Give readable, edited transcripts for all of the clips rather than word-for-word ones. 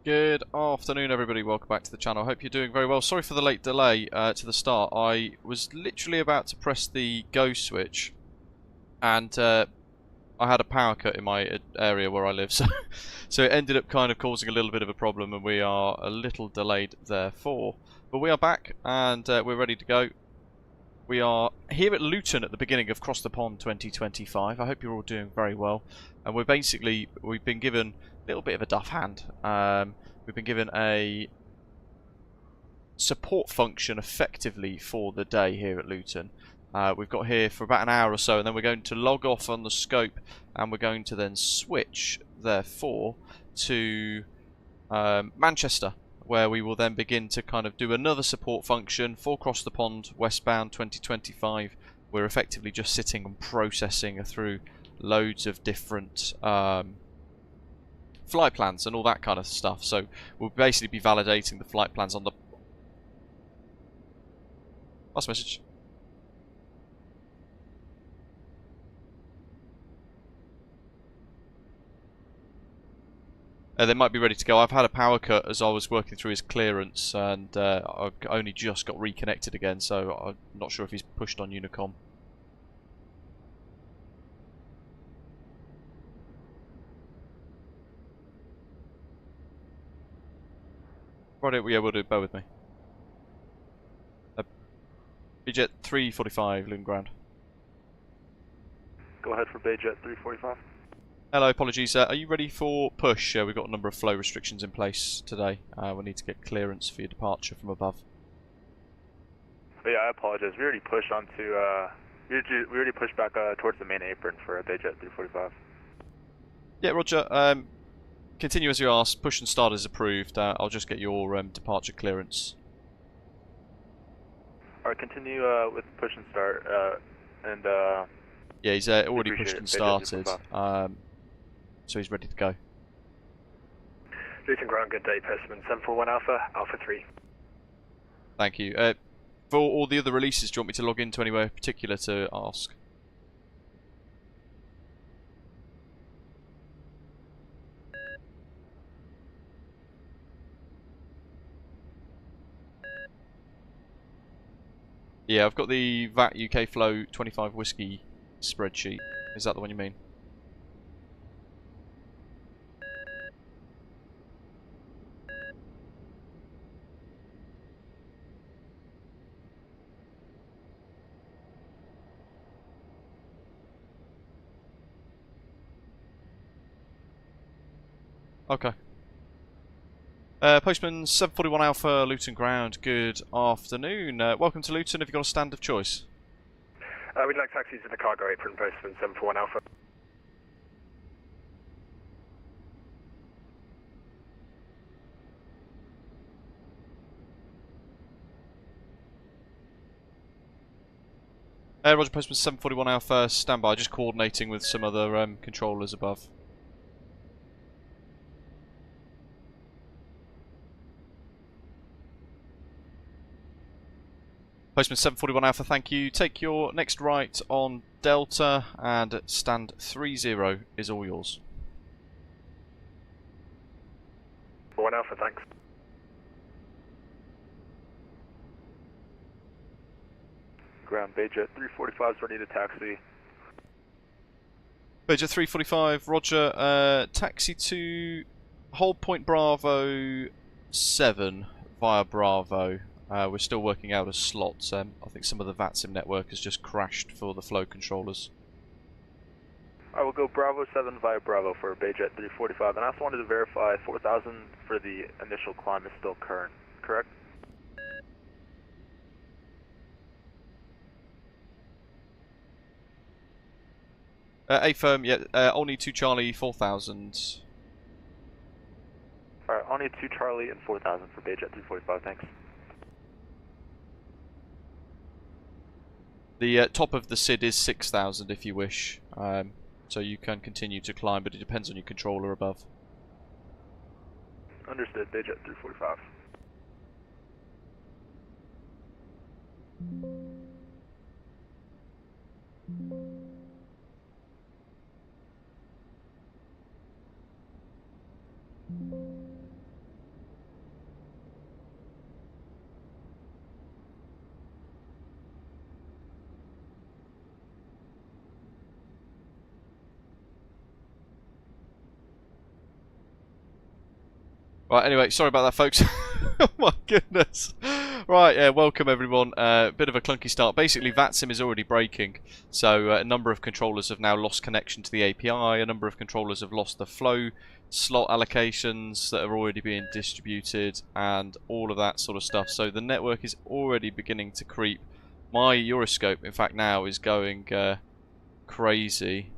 Good afternoon, everybody. Welcome back to the channel. I hope you're doing very well. Sorry for the late delay to the start. I was literally about to press the go switch, and I had a power cut in my area where I live, so it ended up kind of causing a little bit of a problem, and we are a little delayed therefore. But we are back, and we're ready to go. We are here at Luton at the beginning of Cross the Pond 2025. I hope you're all doing very well. And we've been given a little bit of a duff hand. We've been given a support function effectively for the day here at Luton. We've got here for about an hour or so, and then we're going to log off on the scope, and we're going to then switch, therefore, to Manchester, where we will then begin to kind of do another support function for Cross the Pond Westbound 2025. We're effectively just sitting and processing through loads of different flight plans and all that kind of stuff. So we'll basically be validating the flight plans on the last message. They might be ready to go. I've had a power cut as I was working through his clearance, and I only just got reconnected again, so I'm not sure if he's pushed on Unicom. Right, yeah, we'll do. Bear with me. BJet 345, Luton Ground. Go ahead for Bayjet 345. Hello, apologies. Are you ready for push? We've got a number of flow restrictions in place today. We'll need to get clearance for your departure from above. But yeah, I apologize. We already pushed onto. We already pushed back towards the main apron for Bayjet 345. Yeah, Roger. Continue as you asked. Push and start is approved. I'll just get your departure clearance. Alright, continue with push and start. Yeah, he's already pushed and started. So he's ready to go. Luton Ground, good day. Persimmon 741 Alpha, Alpha 3. Thank you. For all the other releases, do you want me to log into anywhere particular to ask? Yeah, I've got the VAT UK Flow 25 Whiskey spreadsheet. Is that the one you mean? Okay. Postman 741 Alpha, Luton Ground, good afternoon. Welcome to Luton. Have you got a stand of choice? We'd like taxis to the cargo apron, Postman 741 Alpha. Roger, Postman 741 Alpha, standby. Just coordinating with some other controllers above. Postman 741 Alpha, thank you. Take your next right on Delta, and stand 30 is all yours. 1 Alpha, thanks. Ground Bayjet 345 is ready to taxi. Bayjet 345, roger. Taxi to hold point Bravo 7 via Bravo. We're still working out a slot. I think some of the VATSIM network has just crashed for the flow controllers. I will go Bravo 7 via Bravo for Bayjet 345, and I also wanted to verify 4,000 for the initial climb is still current, correct? A firm, yeah, only 2 Charlie 4,000. Alright, only 2 Charlie and 4,000 for Bayjet 345, thanks. The top of the SID is 6,000 if you wish, so you can continue to climb, but it depends on your controller above. Understood, Bayjet 345. Right, anyway, sorry about that, folks. Oh my goodness. Right, yeah, welcome everyone. Bit of a clunky start. Basically, VATSIM is already breaking, so a number of controllers have now lost connection to the API, a number of controllers have lost the flow slot allocations that are already being distributed, and all of that sort of stuff. So the network is already beginning to creep. My Euroscope, in fact, now is going crazy.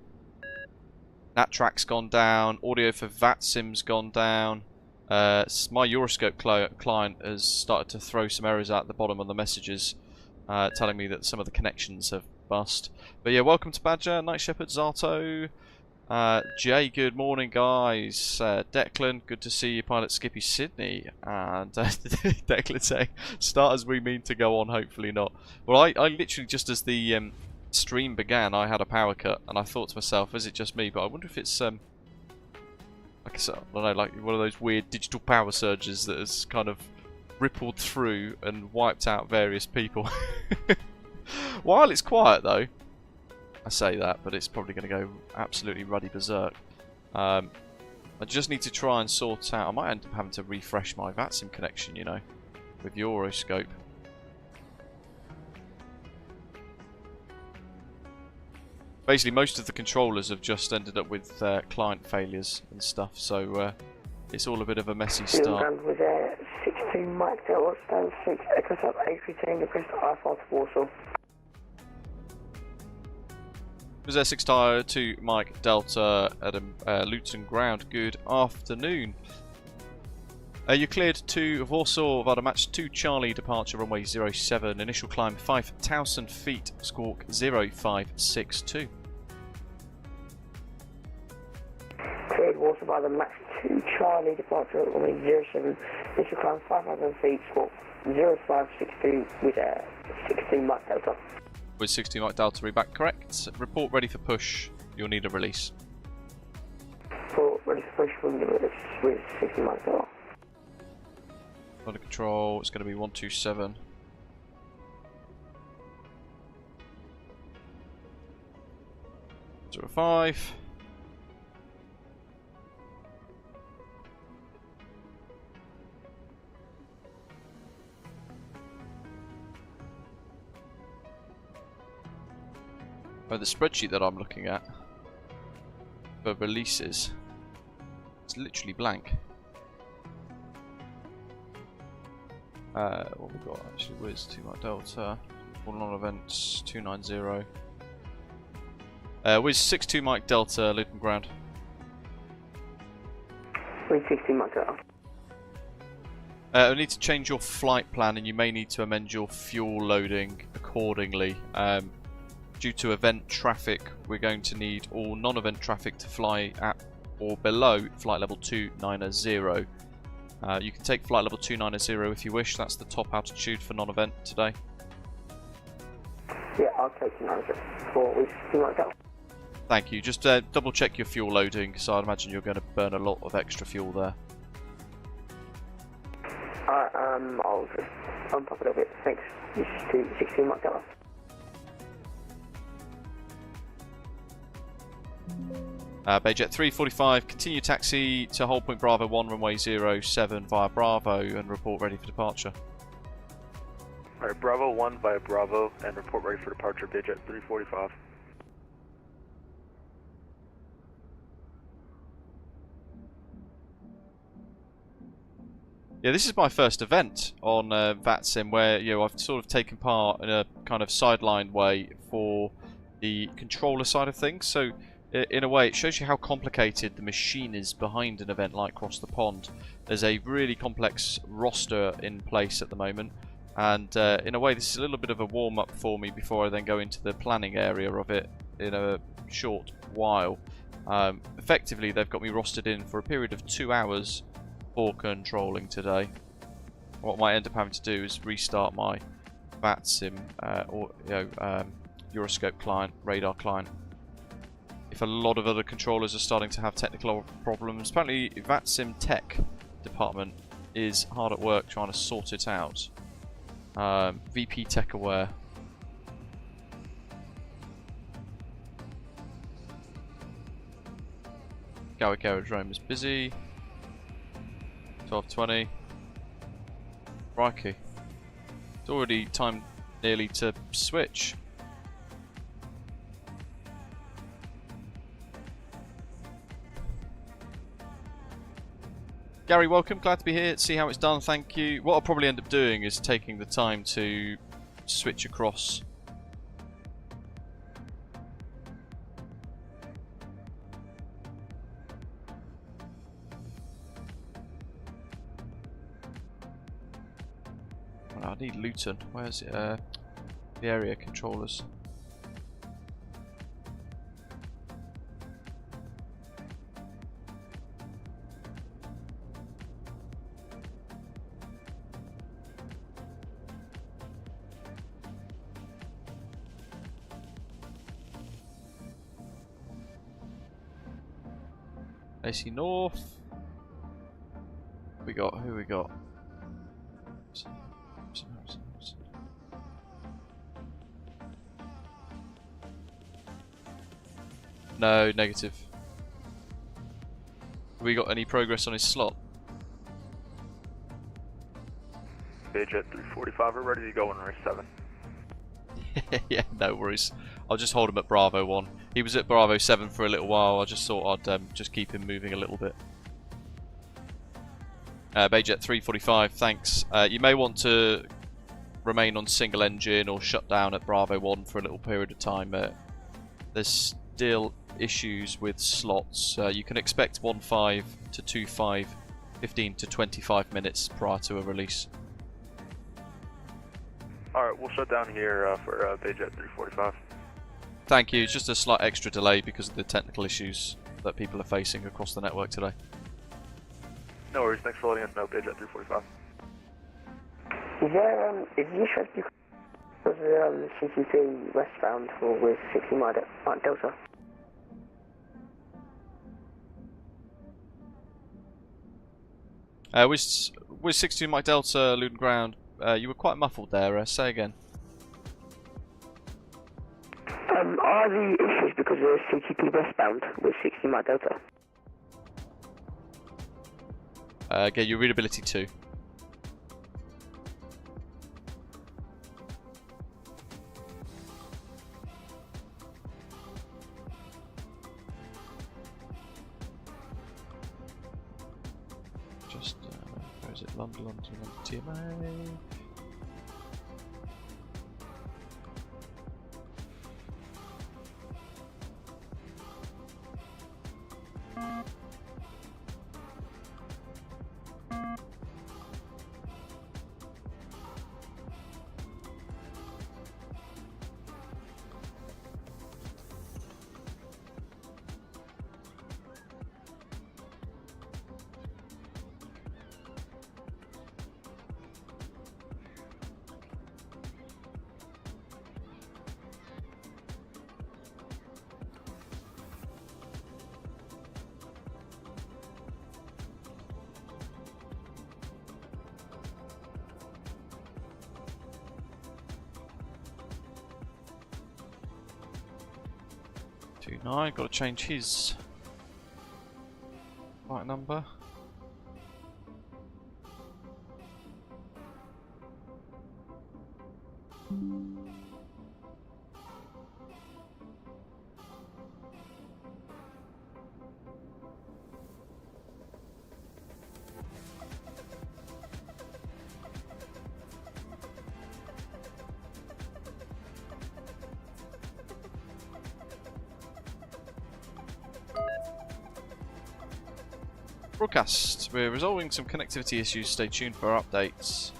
NatTrack's gone down, audio for VATSIM's gone down. My Euroscope client has started to throw some errors out the bottom of the messages, telling me that some of the connections have bust. But yeah, welcome to Badger, Night Shepherd, Zato, Jay, good morning guys, Declan, good to see you, Pilot Skippy Sydney, and Declan saying, start as we mean to go on, hopefully not. Well, I literally, just as the stream began, I had a power cut, and I thought to myself, is it just me? But I wonder if it's like I don't know, like one of those weird digital power surges that has kind of rippled through and wiped out various people. While it's quiet though, I say that, but it's probably going to go absolutely ruddy berserk. I just need to try and sort out, I might end up having to refresh my VATSIM connection, you know, with Euroscope. Basically, most of the controllers have just ended up with client failures and stuff, so it's all a bit of a messy start. Was 16 Mike Delta, stand 6, Echo Sub A310, request I-5 to Warsaw. Was there 6 Mike Delta at Luton ground? Good afternoon. You cleared to Warsaw via match 2 Charlie, departure runway 07, initial climb 5,000 feet, squawk 0562. Cleared Warsaw by the match 2 Charlie, departure runway 07, initial climb 5,000 feet, squawk 0562 with 16 Mike Delta. With 16 Mike Delta, read back correct. Report ready for push. You'll need a release. Report ready for push from the release with 16 Mike Delta. Under control, it's going to be 127. Zero 05. Oh, the spreadsheet that I'm looking at for releases, it's literally blank. What we got actually? Where's 2 Mike Delta? All non-events 290. Where's 62 Mike Delta, Luton ground? With 16 Mike Delta. I need to change your flight plan, and you may need to amend your fuel loading accordingly. Due to event traffic, we're going to need all non-event traffic to fly at or below flight level 290. You can take flight level 290 if you wish. That's the top altitude for non-event today. Yeah, I'll take 290 for with 16 Mike Delta. Thank you. Just double check your fuel loading, because I'd imagine you're going to burn a lot of extra fuel there. I'll just bump up a little bit. Thanks. This is 16 Mike Delta. Bayjet 345, continue taxi to hold point Bravo 1, runway 07 via Bravo, and report ready for departure. Alright, Bravo 1 via Bravo, and report ready for departure, Bayjet 345. Yeah, this is my first event on VATSIM where, you know, I've sort of taken part in a kind of sideline way for the controller side of things. So in a way, it shows you how complicated the machine is behind an event like Cross the Pond. There's a really complex roster in place at the moment, and in a way, this is a little bit of a warm-up for me before I then go into the planning area of it in a short while. Effectively, they've got me rostered in for a period of 2 hours for controlling today. What I might end up having to do is restart my VATSIM or Euroscope client, radar client. If a lot of other controllers are starting to have technical problems, apparently VATSIM tech department is hard at work trying to sort it out. VP Tech Aware. Gatwick Aerodrome is busy. 12:20. Crikey. It's already time nearly to switch. Gary, welcome. Glad to be here. See how it's done. Thank you. What I'll probably end up doing is taking the time to switch across. Well, I need Luton. Where's it? The area controllers. AC North. Who we got? No, negative. Have we got any progress on his slot? Bayjet 345, we're ready to go in race 7. Yeah, no worries. I'll just hold him at Bravo 1. He was at Bravo 7 for a little while. I just thought I'd just keep him moving a little bit. Bayjet 345, thanks. You may want to remain on single engine or shut down at Bravo 1 for a little period of time. There's still issues with slots. You can expect 1.5 to 2.5, 15 to 25 minutes prior to a release. Alright, we'll shut down here for Bayjet 345. Thank you. Just a slight extra delay because of the technical issues that people are facing across the network today. No worries, thanks for letting us know, Bayjet 345. Is the issue because of the CCP westbound or with 60 Mike Delta? With 62 Mike Delta, Luton Ground, you were quite muffled there. Say again. Are the issues because of the CCP westbound with 60 Mike Delta? Get your readability 2. Just, where is it? London, TMA. Got to change his flight number. Broadcast. We're resolving some connectivity issues. Stay tuned for our updates.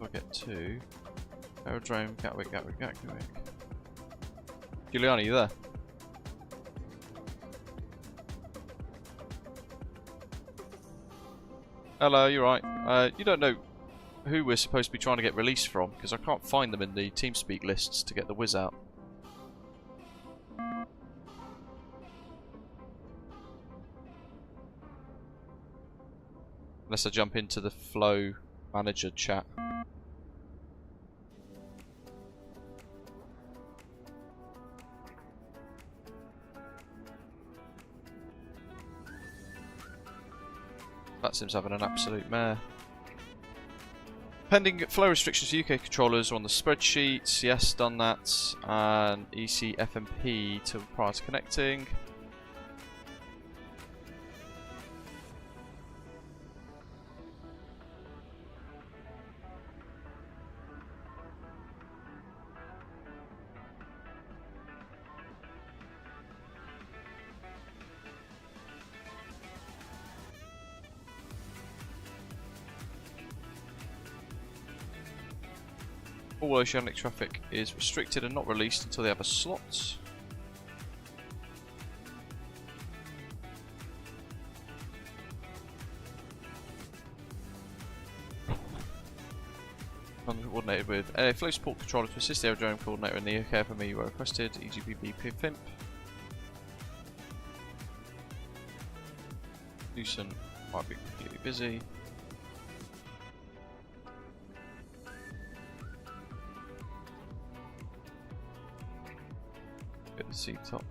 I'll get 2. Aerodrome, Gatwick. Giuliani, you there? Hello, you're right. You don't know who we're supposed to be trying to get released from, because I can't find them in the TeamSpeak lists to get the whiz out. Unless I jump into the flow manager chat. VATSIM's having an absolute mare. Pending flow restrictions for UK controllers are on the spreadsheets. Yes, done that. And ECFMP prior to connecting. All oceanic traffic is restricted and not released until they have a slot. Coordinated with a flow support controller to assist the aerodrome coordinator in the UK FME were requested. EGGW PIMP. Luton might be completely busy. Get the seat top.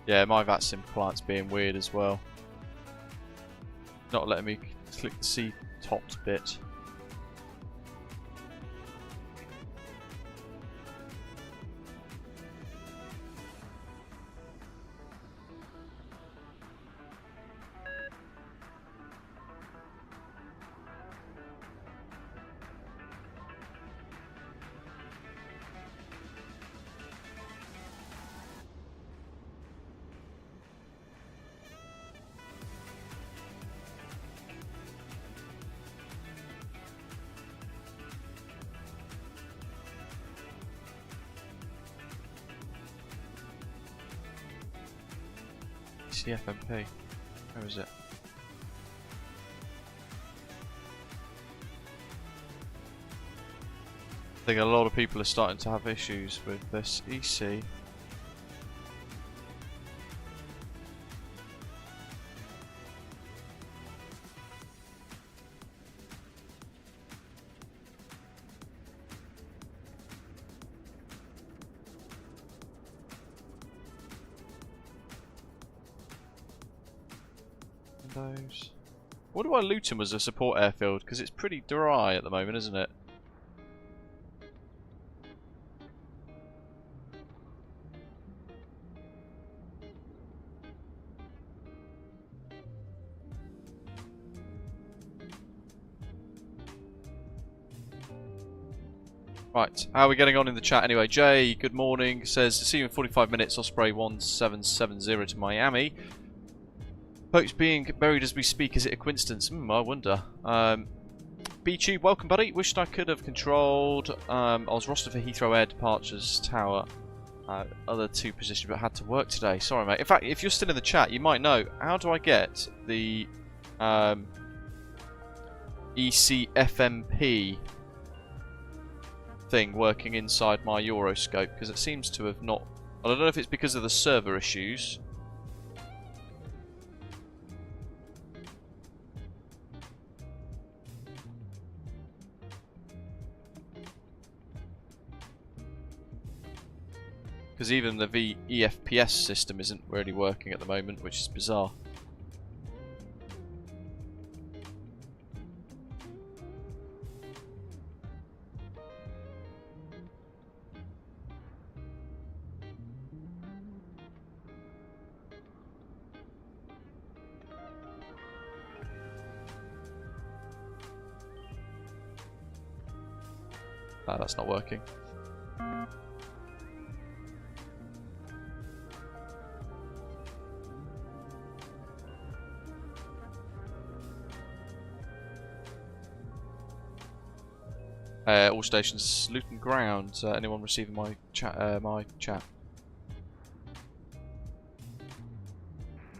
Yeah, my VATSIM client's being weird as well. Not letting me click the C topped bit. CFMP. Where is it? I think a lot of people are starting to have issues with this EC. Windows. I wonder why Luton was a support airfield, because it's pretty dry at the moment, isn't it? Right, how are we getting on in the chat anyway? Jay, good morning, says, see you in 45 minutes, Osprey 1770 to Miami. Folks being buried as we speak, is it a coincidence? I wonder. B-Tube, welcome buddy. Wished I could have controlled. I was rostered for Heathrow Air Departures Tower. Other two positions, but had to work today. Sorry, mate. In fact, if you're still in the chat, you might know. How do I get the ECFMP thing working inside my Euroscope? Because it seems to have not... I don't know if it's because of the server issues. Because even the VEFPS system isn't really working at the moment, which is bizarre. Ah, that's not working. All stations, Luton ground. Anyone receiving my chat? Yeah,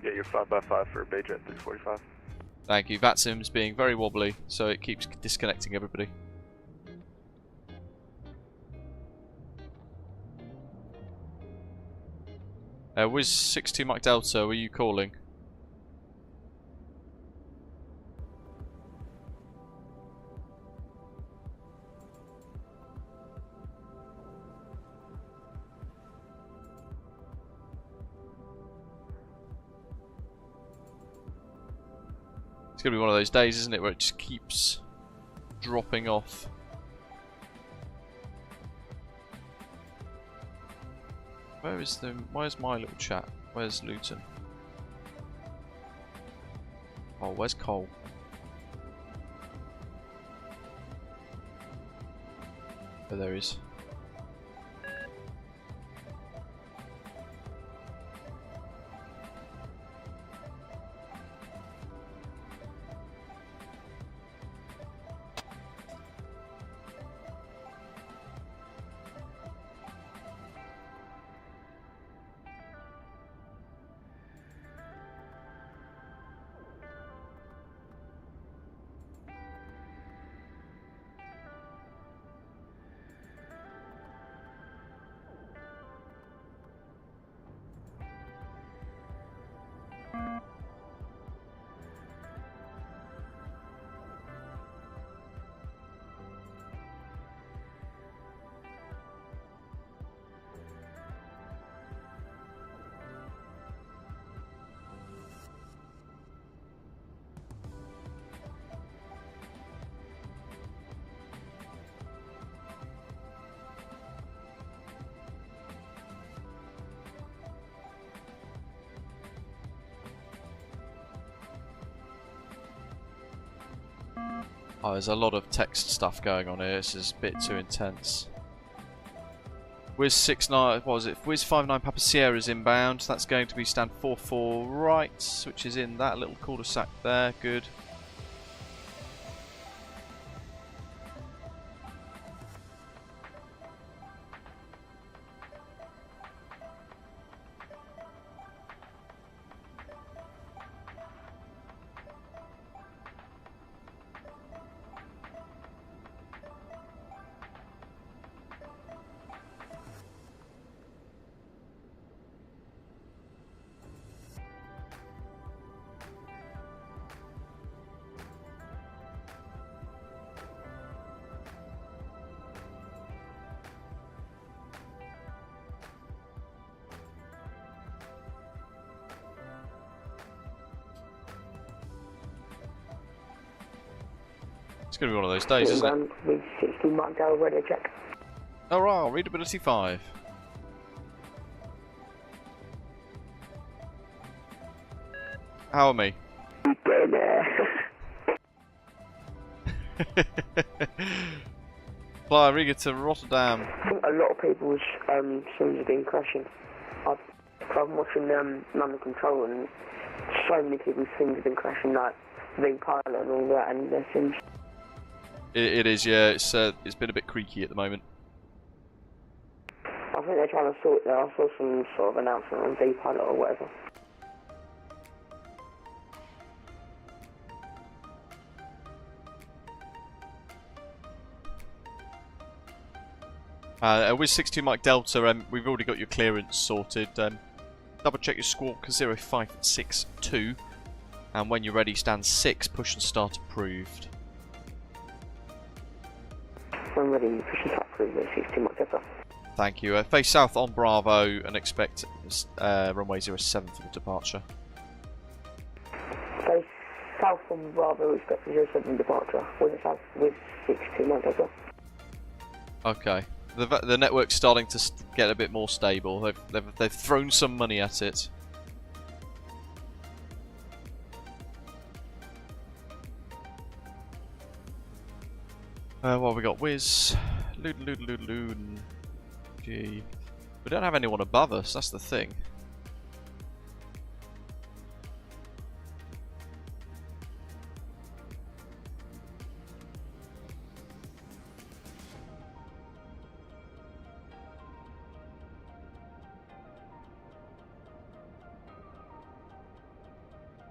you're 5x5 for Bayjet 345. Thank you. VATSIM's being very wobbly, so it keeps disconnecting everybody. Wiz 62 Mike Delta, were you calling? It's going to be one of those days, isn't it, where it just keeps dropping off. Where's my little chat? Where's Luton? Oh, where's Cole? Oh, there he is. Oh, there's a lot of text stuff going on here. This is a bit too intense. Wiz 69, what was it? Wiz 59 Papa Sierra's inbound. That's going to be stand 44 right, which is in that little cul-de-sac there. Good. It's going to be one of those days, isn't it? With 60 Mike Delta, ready to check. Alright, readability 5. How are me? Fly Riga to Rotterdam. A lot of people's sims have been crashing. I've been watching London Control, and so many people's sims have been crashing, like V-Pilot and all that, and their sims. It is, yeah. It's been a bit creaky at the moment. I think they're trying to sort it out. I saw some sort of announcement on V-Pilot or whatever. With 62 Mike Delta, we've already got your clearance sorted. Double check your squawk 0562, and when you're ready, stand 6, push and start approved. I'm ready, push and start approved with 62 Mike Delta. Thank you. Face south on Bravo and expect runway 07 for the departure. Face south on Bravo, expect 07 departure. With south with 62 Mike Delta. Okay. The network's starting to get a bit more stable. They've thrown some money at it. What have we got? Wiz, Luton. Gee, we don't have anyone above us. That's the thing.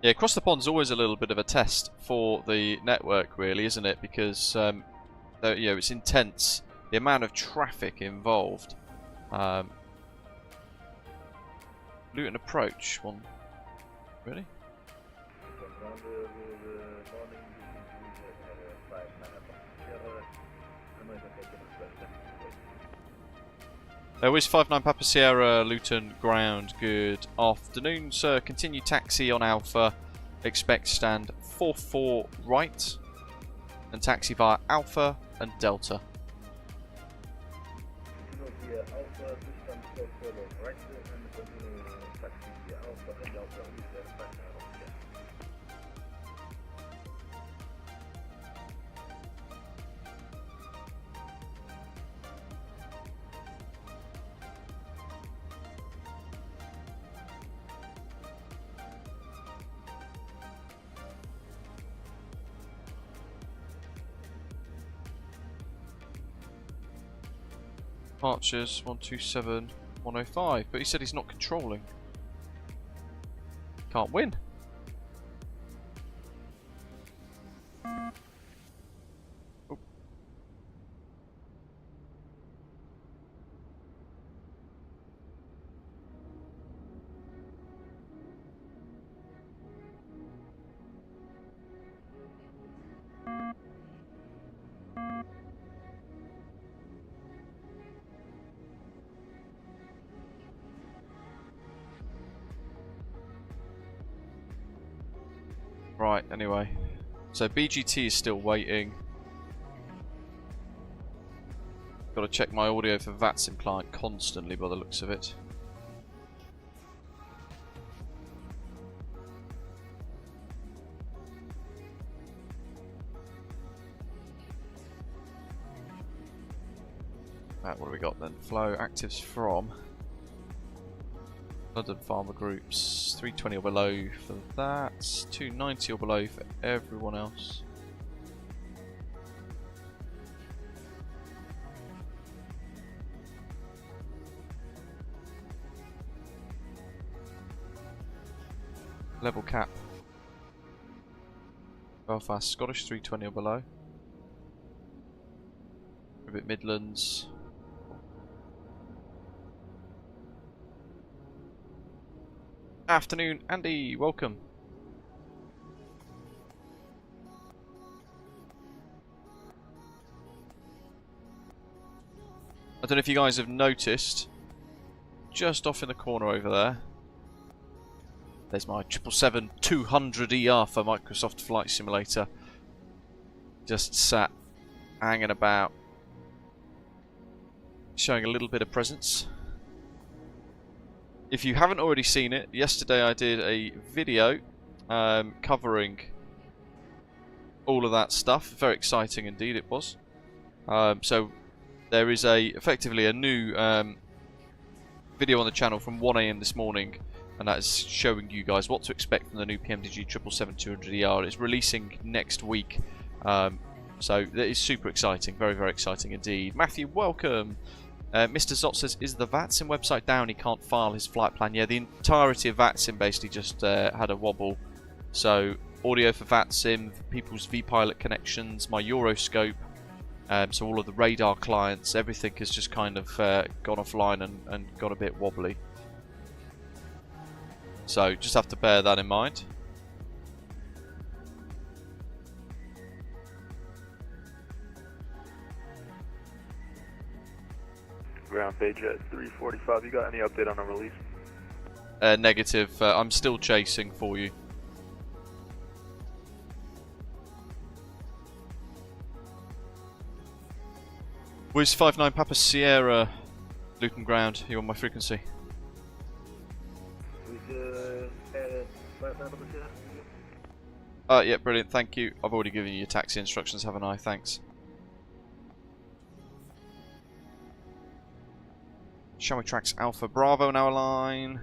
Yeah, Cross the Pond's always a little bit of a test for the network, really, isn't it? Because you know, it's intense. The amount of traffic involved. Luton approach. One. Really? Wiz 59 Papa Sierra, Luton ground. Good afternoon, sir. Continue taxi on Alpha. Expect stand 44 right. And taxi via Alpha and Delta. Departures 127 105, but he said he's not controlling. Can't win. Oh. Right, anyway. So BGT is still waiting. Got to check my audio for VATSIM client constantly by the looks of it. Right, what do we got then? Flow actives from London Farmer Groups, 320 or below for that, 290 or below for everyone else. Level cap. Belfast, Scottish, 320 or below. Ribbit Midlands. Afternoon, Andy, welcome. I don't know if you guys have noticed, just off in the corner over there, there's my 777-200ER for Microsoft Flight Simulator. Just sat, hanging about, showing a little bit of presence. If you haven't already seen it, yesterday I did a video covering all of that stuff. Very exciting indeed it was. So there is effectively a new video on the channel from 1 AM this morning, and that is showing you guys what to expect from the new PMDG 777-200ER. It's releasing next week, so that is super exciting. Very, very exciting indeed. Matthew, welcome. Mr. Zott says, is the VATSIM website down? He can't file his flight plan. Yeah, the entirety of VATSIM basically just had a wobble. So, audio for VATSIM, people's VPilot connections, my Euroscope, so all of the radar clients, everything has just kind of gone offline and got a bit wobbly. So, just have to bear that in mind. Ground page at 345. You got any update on the release? Negative. I'm still chasing for you. Wiz 59 Papa Sierra, Luton ground. You on my frequency? Yeah, brilliant. Thank you. I've already given you your taxi instructions, haven't I? Thanks. Shall tracks Alpha Bravo now line.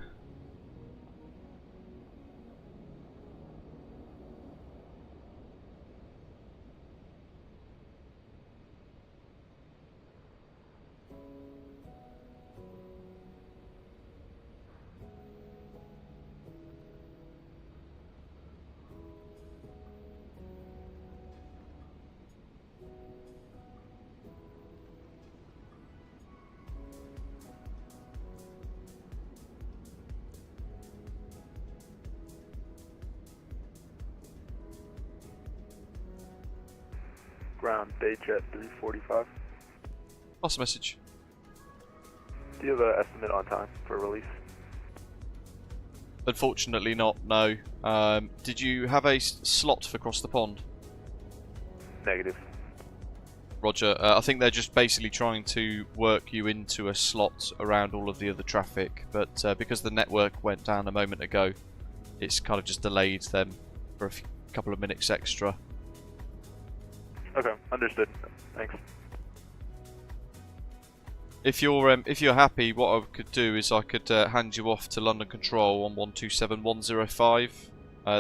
ground, Bayjet 345. Pass a message. Do you have an estimate on time for release? Unfortunately not, no. Did you have a slot for Cross the Pond? Negative. Roger. I think they're just basically trying to work you into a slot around all of the other traffic, but because the network went down a moment ago, it's kind of just delayed them for a couple of minutes extra. Okay, understood. Thanks. If you're happy, what I could do is I could hand you off to London Control on 127105.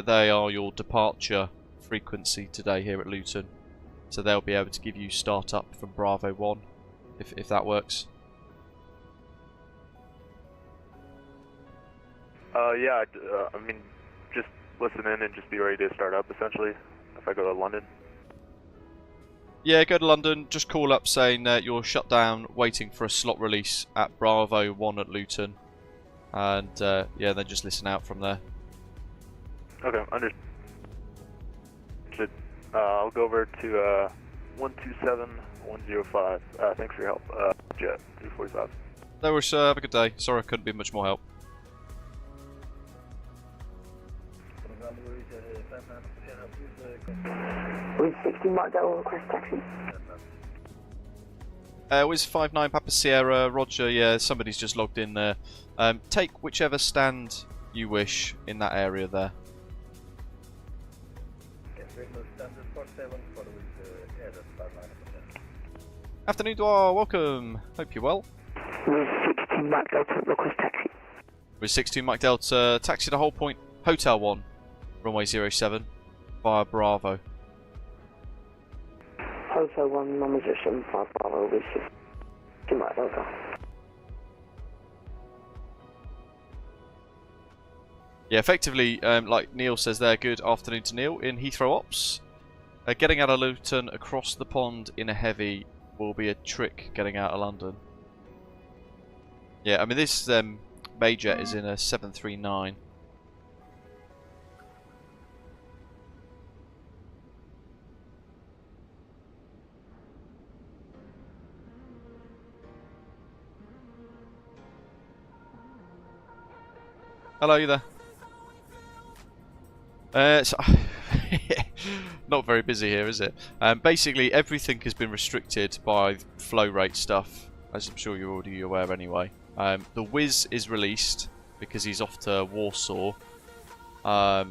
They are your departure frequency today here at Luton, so they'll be able to give you start up from Bravo 1, if that works. Yeah, I mean, just listen in and just be ready to start up, essentially, if I go to London. Yeah, go to London, just call up saying you're shut down, waiting for a slot release at Bravo 1 at Luton. And, yeah, then just listen out from there. Okay, understood. I'll go over to 127105. Thanks for your help. Jet 345. No worries, sir. Have a good day. Sorry I couldn't be much more help. With 60 Mike Delta request taxi. Wiz 59 Papa Sierra, Roger, yeah, somebody's just logged in there. Take whichever stand you wish in that area there. Afternoon, Dwar, welcome. Hope you're well. With 62 Mike Delta request taxi. With 62 Mike Delta, taxi to Whole Point, Hotel 1, runway 07, via Bravo. Hotel 1, number 075 Bravo with 62 Mike Delta. Yeah, effectively, like Neil says there, good afternoon to Neil in Heathrow Ops. Getting out of Luton across the pond in a heavy will be a trick getting out of London. Yeah, I mean this Bayjet is in a 739. Hello, you there? Not very busy here, is it? Basically, everything has been restricted by flow rate stuff, as I'm sure you're already aware anyway. The Wiz is released because he's off to Warsaw. To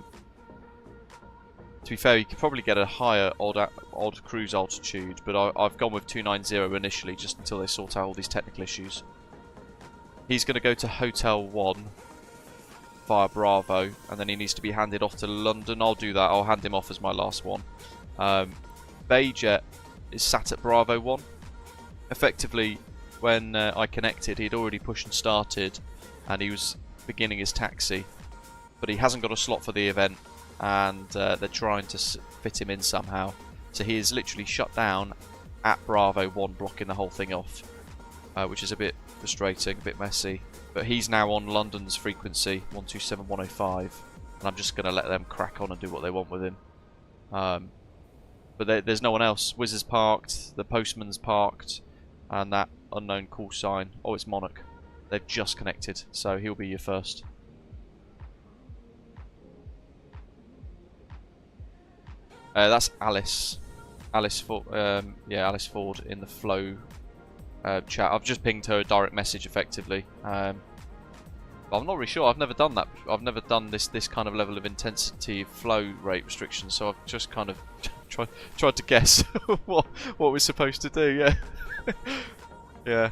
be fair, you could probably get a higher odd cruise altitude, but I've gone with 290 initially, just until they sort out all these technical issues. He's going to go to Hotel 1 via Bravo, and then he needs to be handed off to London. I'll do that. I'll hand him off as my last one. Bayjet is sat at Bravo 1. Effectively, when I connected, he'd already pushed and started, and he was beginning his taxi. But he hasn't got a slot for the event, and they're trying to fit him in somehow. So he is literally shut down at Bravo 1, blocking the whole thing off, which is a bit frustrating, a bit messy. But he's now on London's frequency, 127105, and I'm just going to let them crack on and do what they want with him. But there's no one else. Wiz is parked, the postman's parked, and that unknown call sign. Oh, it's Monarch. They've just connected, so he'll be your first. That's Alice. Alice Ford. Yeah, Alice Ford in the flow chat. I've just pinged her a direct message, effectively. But I'm not really sure. I've never done that. I've never done this kind of level of intensity flow rate restrictions. So I've just kind of tried to guess what we're supposed to do. Yeah, yeah.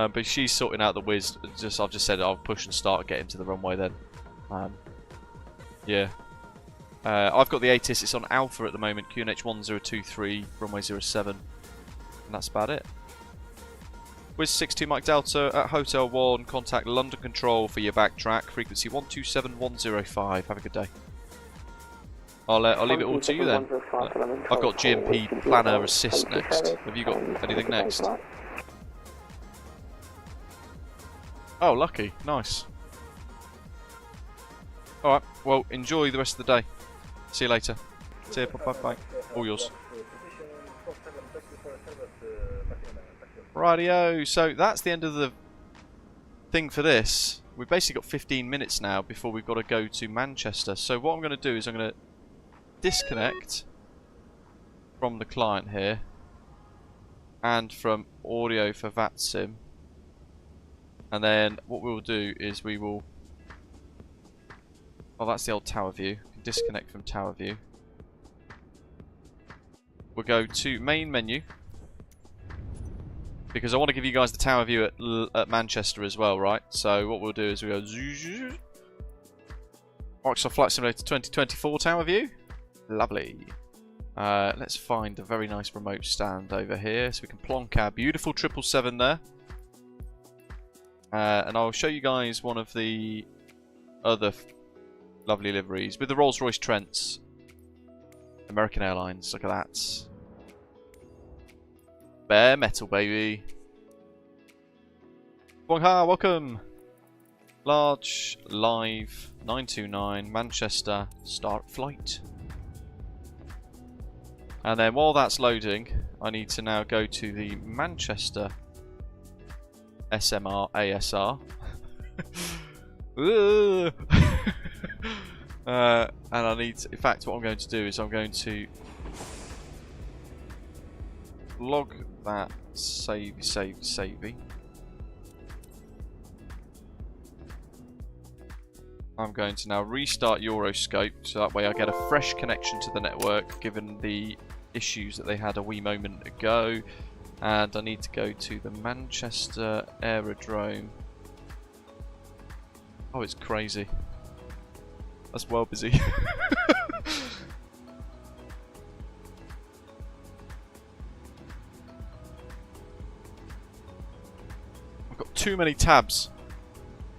But she's sorting out the Wiz. I've just said I'll push and start and get him to the runway then. Yeah. I've got the ATIS. It's on Alpha at the moment. QNH 1023, runway 07, and that's about it. Wiz 62 Mike Delta at Hotel 1. Contact London Control for your backtrack. Frequency 127105. Have a good day. I'll leave it all to you then. I've got GMP Planner Assist next. Have you got anything next? Oh, lucky. Nice. Alright, well, enjoy the rest of the day. See you later. See you, bye bye. All yours. Rightio, so that's the end of the thing for this. We've basically got 15 minutes now before we've got to go to Manchester. So what I'm going to do is I'm going to disconnect from the client here and from audio for VATSIM. And then what we'll do is we will... Oh, that's the old tower view. Disconnect from tower view. We'll go to main menu, because I want to give you guys the tower view at Manchester as well, right? So what we'll do is we'll go Microsoft Flight Simulator 2024 tower view. Lovely. Let's find a very nice remote stand over here so we can plonk our beautiful 777 there. And I'll show you guys one of the other lovely liveries with the Rolls-Royce Trents. American Airlines, look at that. Bare metal, baby. Wongha, welcome. Large, live, 929, Manchester, start flight. And then while that's loading, I need to now go to the Manchester SMR ASR. And I need to, in fact, what I'm going to do is I'm going to log that savey. I'm going to now restart Euroscope so that way I get a fresh connection to the network given the issues that they had a wee moment ago. And I need to go to the Manchester Aerodrome. Oh, it's crazy. That's well busy. I've got too many tabs.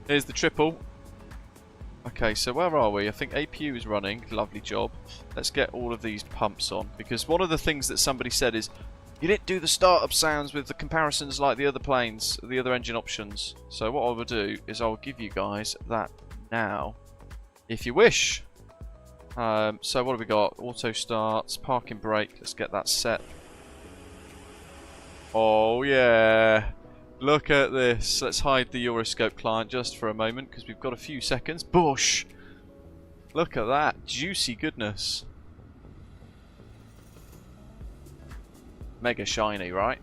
Here's the triple. Okay, so where are we? I think APU is running. Lovely job. Let's get all of these pumps on, because one of the things that somebody said is you didn't do the startup sounds with the comparisons like the other planes, the other engine options. So what I will do is I will give you guys that now, if you wish. So what have we got? Auto starts, parking brake. Let's get that set. Oh yeah. Look at this. Let's hide the Euroscope client just for a moment because we've got a few seconds. Bush! Look at that. Juicy goodness. Mega shiny, right?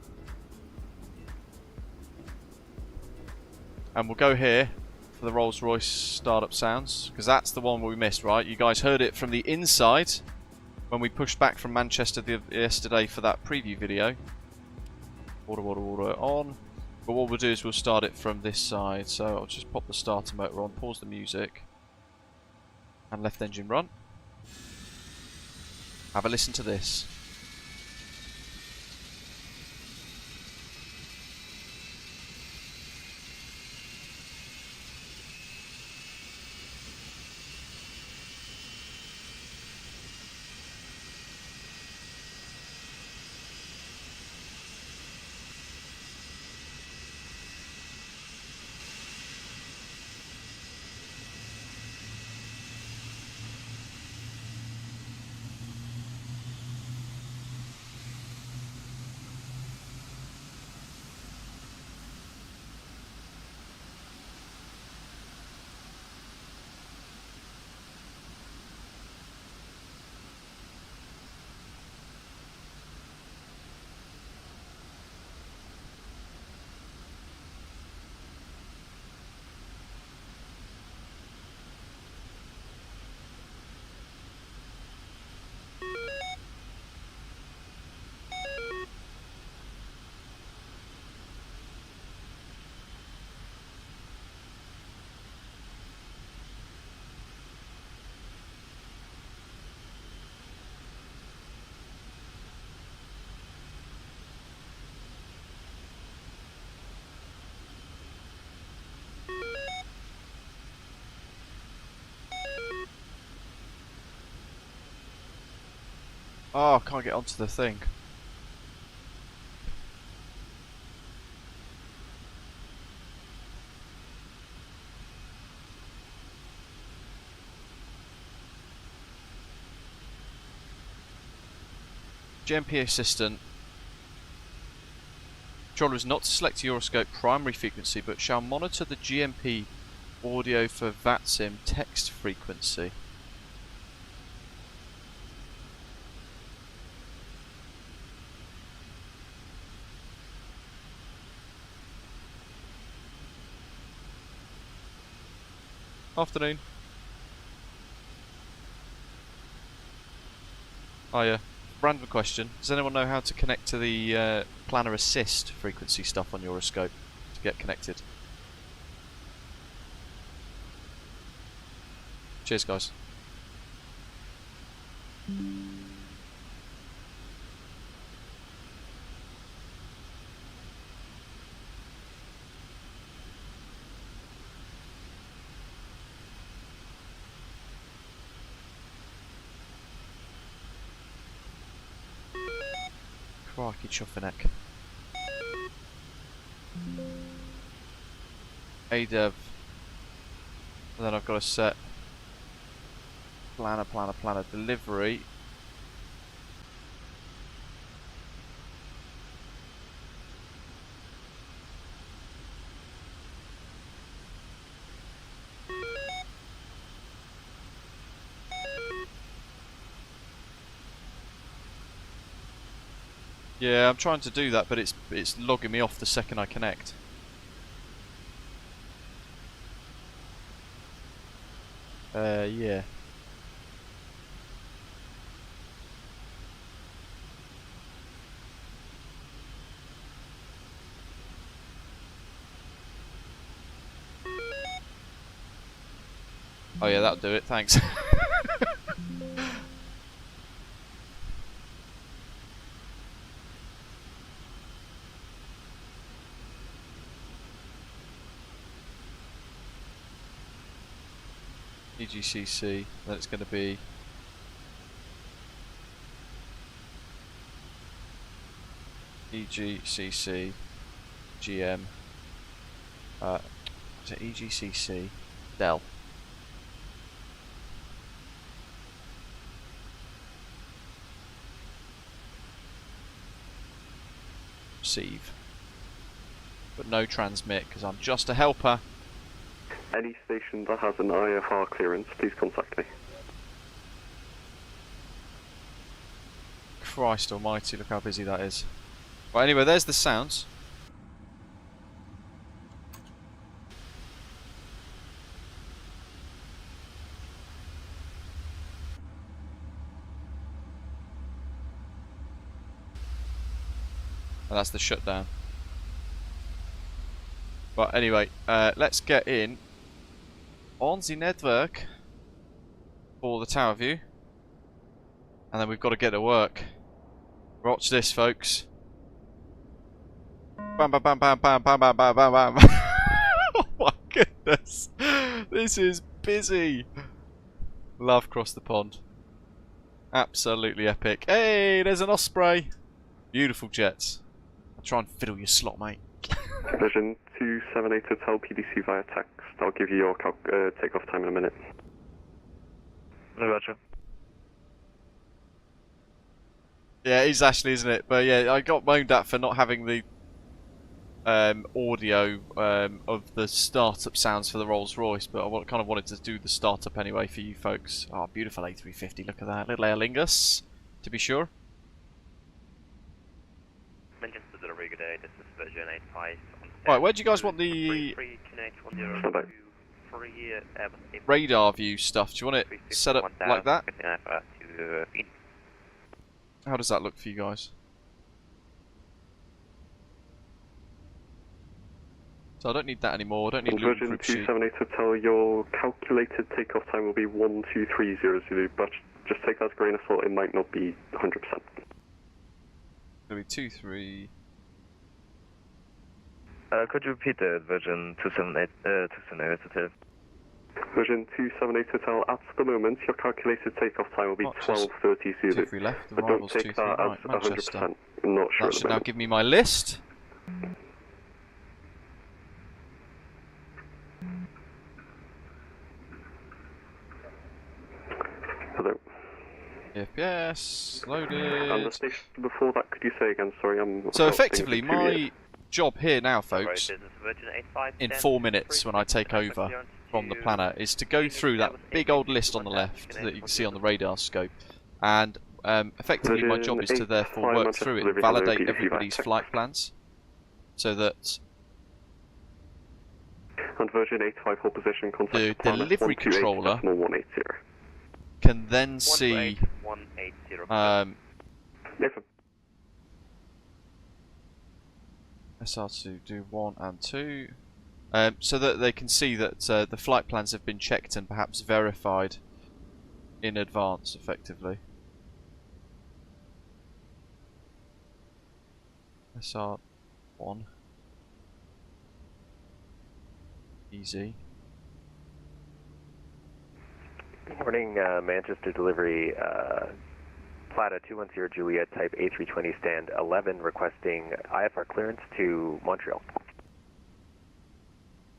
And we'll go here for the Rolls-Royce startup sounds, because that's the one we missed, right? You guys heard it from the inside when we pushed back from Manchester yesterday for that preview video. Order on. But what we'll do is we'll start it from this side. So I'll just pop the starter motor on, pause the music, and left engine run. Have a listen to this. Oh, I can't get onto the thing. GMP assistant. Controller is not to select Euroscope primary frequency, but shall monitor the GMP audio for VATSIM text frequency. Afternoon. Oh yeah. Random question. Does anyone know how to connect to the planner assist frequency stuff on Euroscope to get connected? Cheers, guys. Crikey, Chufferneck. ADEV. And then I've got to set planner delivery. Yeah, I'm trying to do that, but it's logging me off the second I connect. Yeah. Oh yeah, that'll do it, thanks. EGCC, then it's going to be EGCC GM is it EGCC Dell receive, but no transmit because I'm just a helper. Any station that has an IFR clearance, please contact me. Christ almighty, look how busy that is. Right, anyway, there's the sounds. And that's the shutdown. But anyway, let's get in on the network for the tower view, and then we've got to get to work. Watch this, folks. Bam, bam, bam, bam, bam, bam, bam, bam, bam, bam. Oh my goodness, this is busy. Love Cross the Pond. Absolutely epic. Hey, there's an Osprey. Beautiful jets. I'll try and fiddle your slot, mate. Vision 278 Hotel PDC via text. I'll give you your takeoff time in a minute. I gotcha. Yeah, it is Ashley, isn't it? But yeah, I got moaned at for not having the audio of the startup sounds for the Rolls-Royce, but I kind of wanted to do the startup anyway for you folks. Oh, beautiful A350, look at that. Little Aer Lingus, to be sure. Mention to delivery, good day, this is Virgin 85. Right, where do you guys want the radar view stuff? Do you want it set up like that? How does that look for you guys? So I don't need that anymore, I don't need Luton Virgin 278 Hotel, your calculated takeoff time will be 1230 Zulu, but just take that as a grain of salt, it might not be 100%. It'll be 23. Could you repeat the Virgin 278 Hotel? Virgin 278 Hotel, at the moment your calculated takeoff time will be 1230 Zulu. 23 left, the but don't take 23 that right, as Manchester. 100%. I'm not sure. That should now give me my list. Hello. FPS, loaded. And the station before that, could you say again? Sorry, I'm... So effectively, my job here now, Road folks, business Virgin 85, in stand 4 to minutes when I take traffic over clearance from the to planner, is to go through that big old list on the left that you can see on the radar scope, and effectively my job is to therefore work through it and validate everybody's flight plans, so that And Virgin 85 hold position, contact the planner delivery 128 controller 180. can then see 180. Yes, SR2 do 1 and 2, so that they can see that the flight plans have been checked and perhaps verified in advance, effectively. SR1. Easy. Good morning, Manchester delivery, Plata 210 Juliet type A320 stand 11 requesting IFR clearance to Montreal.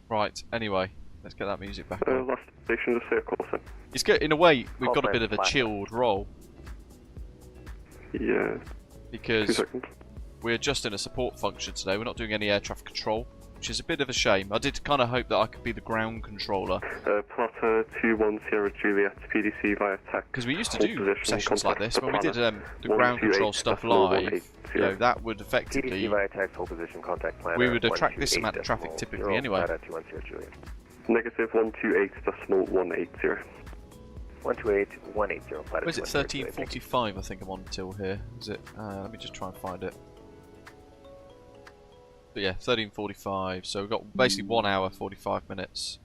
Right, anyway, let's get that music back on. last station to circle, sir. It's good, in a way, we've Call got a sign bit of a Plata. chilled roll, Yeah, 2 because seconds. we're just in a support function today, we're not doing any air traffic control, which is a bit of a shame. I did kind of hope that I could be the ground controller, Plata 210 Juliet PDC via TAC. because we used to Hold do position, sessions like contact this, when we did planner the ground control 128 stuff decimal live, 180. you know, that would PDC effectively, via tax hold position contact planner. we would attract this amount of 128 traffic decimal typically 0, anyway. Plata 210 Juliet. Negative 128 decimal 180. 128 180 Plata. Where's it, 210 Juliet, thank you. 13:45 I think I'm on till here, is it? Let me just try and find it. But yeah, 13:45, so we've got basically 1 hour, 45 minutes.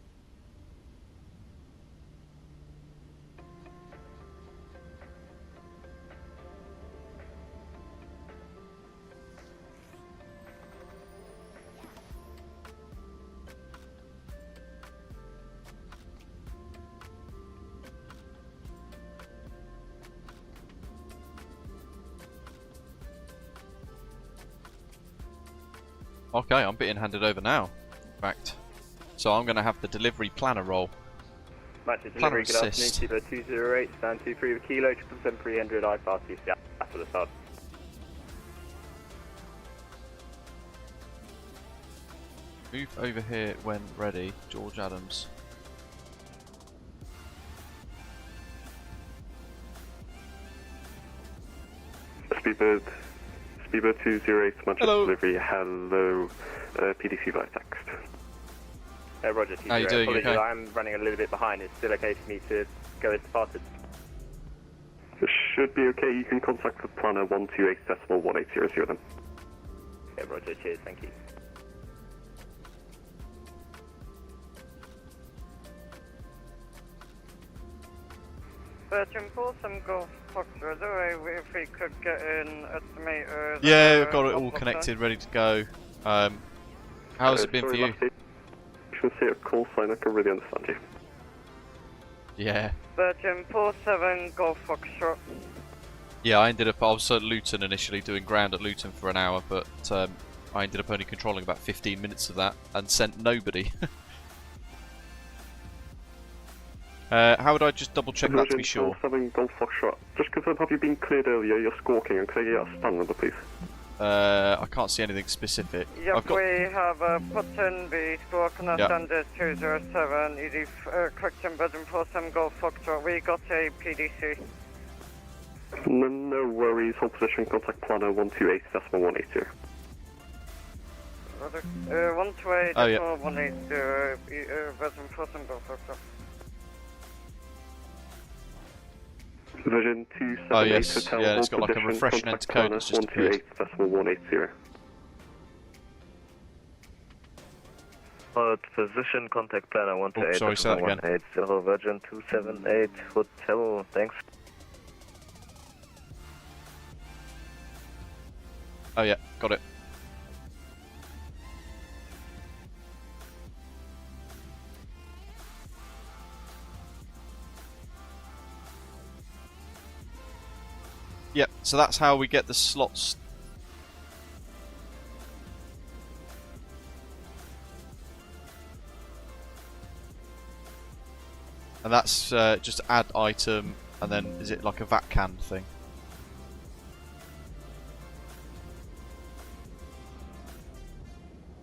Okay, I'm being handed over now, in fact. So I'm going to have the delivery planner role. Manchester Planner delivery, good assist. afternoon, Kilo 208, stand 23 with Kilo, 777-300, I-5TC, after the start. Move over here when ready, George Adams. Speedbird 208 Manchester Hello. delivery. Hello, PDC via text. Roger, How you doing, you Apologies, okay? I'm running a little bit behind. It's still okay for me to go as departed. It should be okay. You can contact the planner 128 decimal 180 then. Yeah, Roger, cheers, thank you. Virgin Pulse and Golf Foxtrot, if we could get in estimator. Yeah, we've got it all connected, ready to go. How's it been for sorry, you? last station say a call sign. I can really understand you. Yeah. Virgin Pulse 7 Golf Foxtrot. Yeah, I was at Luton initially, doing ground at Luton for an hour, but I ended up only controlling about 15 minutes of that and sent nobody. How would I just double check that to be sure? 7 Golf Foxtrot. Just confirm, have you been cleared earlier? You're squawking, and could I get a stand number, please? I can't see anything specific. Yep, I've got. we have a Putin B score standard 207, ED correction Virgin Pulse 7 Golf Foxtrot. We got a PDC. No worries. Hold position. Contact planner 128 decimal 180. 128 Oh, yeah. 180, Virgin Pulse 7 Golf Foxtrot. Version 278 Oh, yes. hotel. Yeah, it's hold got like a position, refresh and contact enter code planner that's just appeared. 128 decimal 180. Position contact planner 128 sorry, say that again. 180 Virgin 278 hotel, thanks. Oh yeah, got it. Yep, so that's how we get the slots. And that's just add item, and then is it like a VATCAN thing?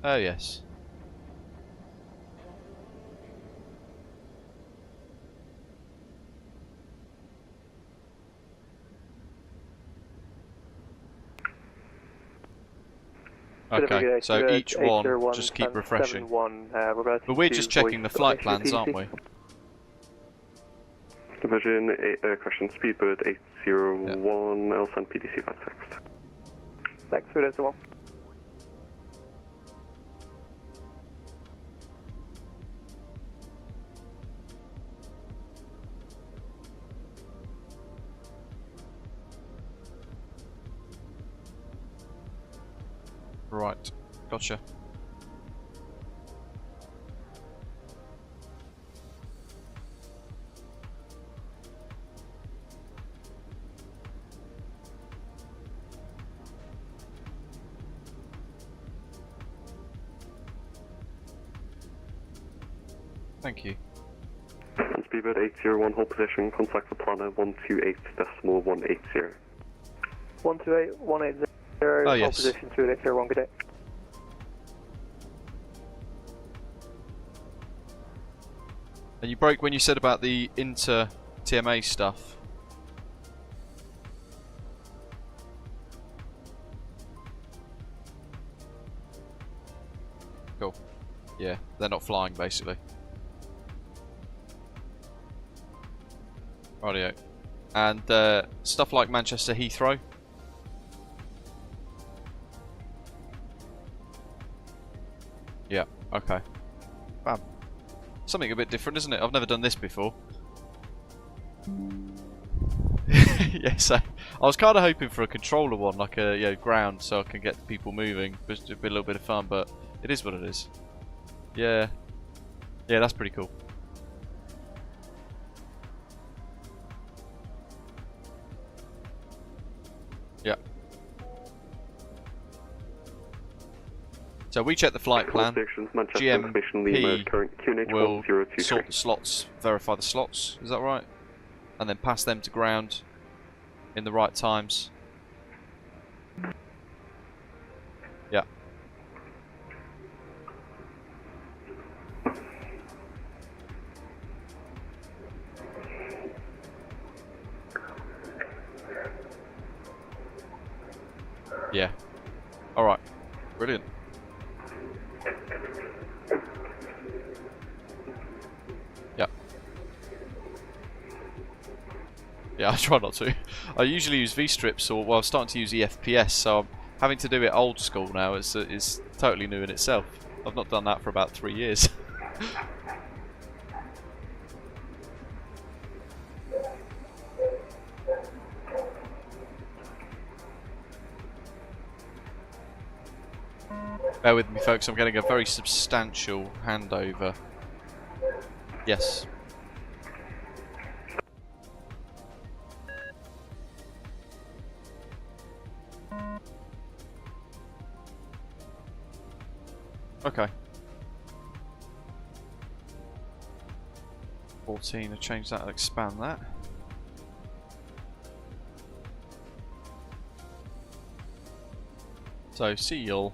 Oh yes. Okay, so each one, just keep refreshing. But we're just checking the flight plans, aren't we? Division, question, Speedbird 801, yeah. I'll send PDC back text. Thanks for this one. Right, gotcha. Thank you. And Speedbird 801, hold position, contact the planner 128.180. 128.180. Oh, yes. Hold position 2801, good day. And you broke when you said about the inter-TMA stuff. Cool. Yeah, they're not flying, basically. Rightio. And stuff like Manchester Heathrow. Yeah, okay. Bam. Something a bit different, isn't it? I've never done this before. Yes, I was kind of hoping for a controller one, like a ground, so I can get people moving. It'd be a little bit of fun, but it is what it is. Yeah. Yeah, that's pretty cool. Yeah. So we check the flight plan. GMP will sort the slots, verify the slots. Is that right? And then pass them to ground in the right times. Yeah. Yeah. Alright. Brilliant. Yeah. Yeah, I try not to. I usually use V-strips, or well, I'm starting to use EFPS, so I'm having to do it old school now. It's totally new in itself. I've not done that for about 3 years. Bear with me, folks, I'm getting a very substantial handover. Yes. Okay. 14, I'll change that, I'll expand that. So, seal.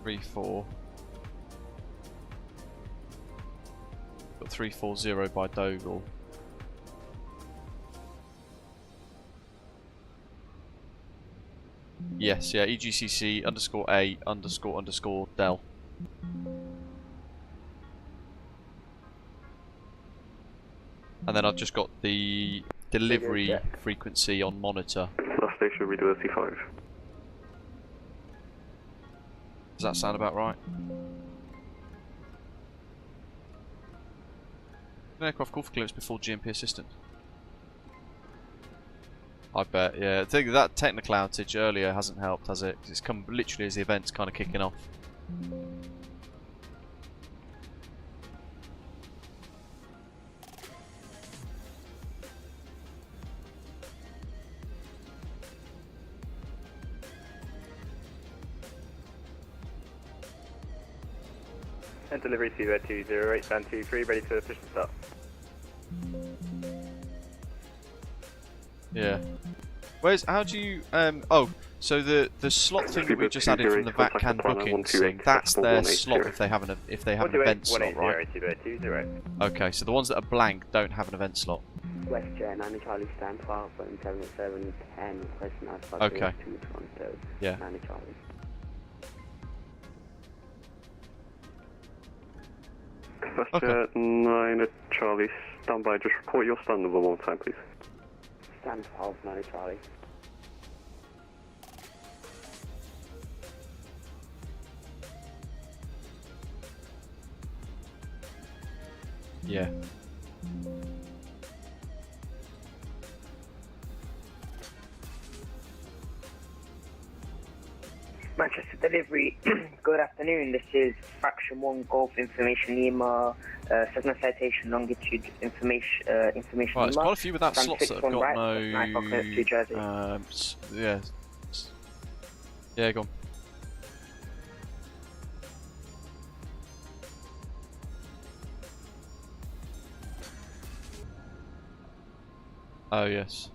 Three, 4. Got 340 by Dogal. Yes, yeah, EGCC underscore A underscore underscore del. And then I've just got the delivery frequency on monitor. Last station we do LC5. Does that sound about right? An aircraft call for clearance before GMP assistant. I bet, yeah. I think that technical outage earlier hasn't helped, has it? 'Cause it's come literally as the event's kind of kicking off. And delivery to 208 stand 23, ready to push the start. Yeah. How do you, oh, so the slot thing that we just added from the VATCAN booking thing, that's their slot if they have an event slot, right? Okay, so the ones that are blank don't have an event slot. WestJet 9 Charlie stand 12 and 77 10 request now. Okay. Yeah. 9 Charlie. WestJet 9 Charlie, stand by. Just report your stand number one more time, please. Stand 12 9 Charlie. Yeah. Manchester Delivery, good afternoon. This is Fraction 1 Golf Information email, Cessna Citation Longitude Information Right, there's quite a few with that Stand slots that have got right, no... 9 Fox New Jersey. Yeah. Yeah, go on. Oh, yes.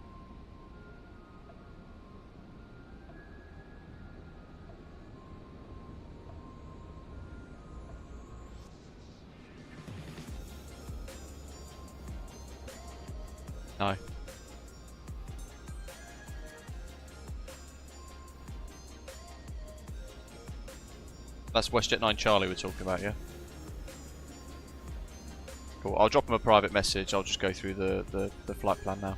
No. That's WestJet 9 Charlie we're talking about, yeah? Cool. I'll drop him a private message. I'll just go through the flight plan now.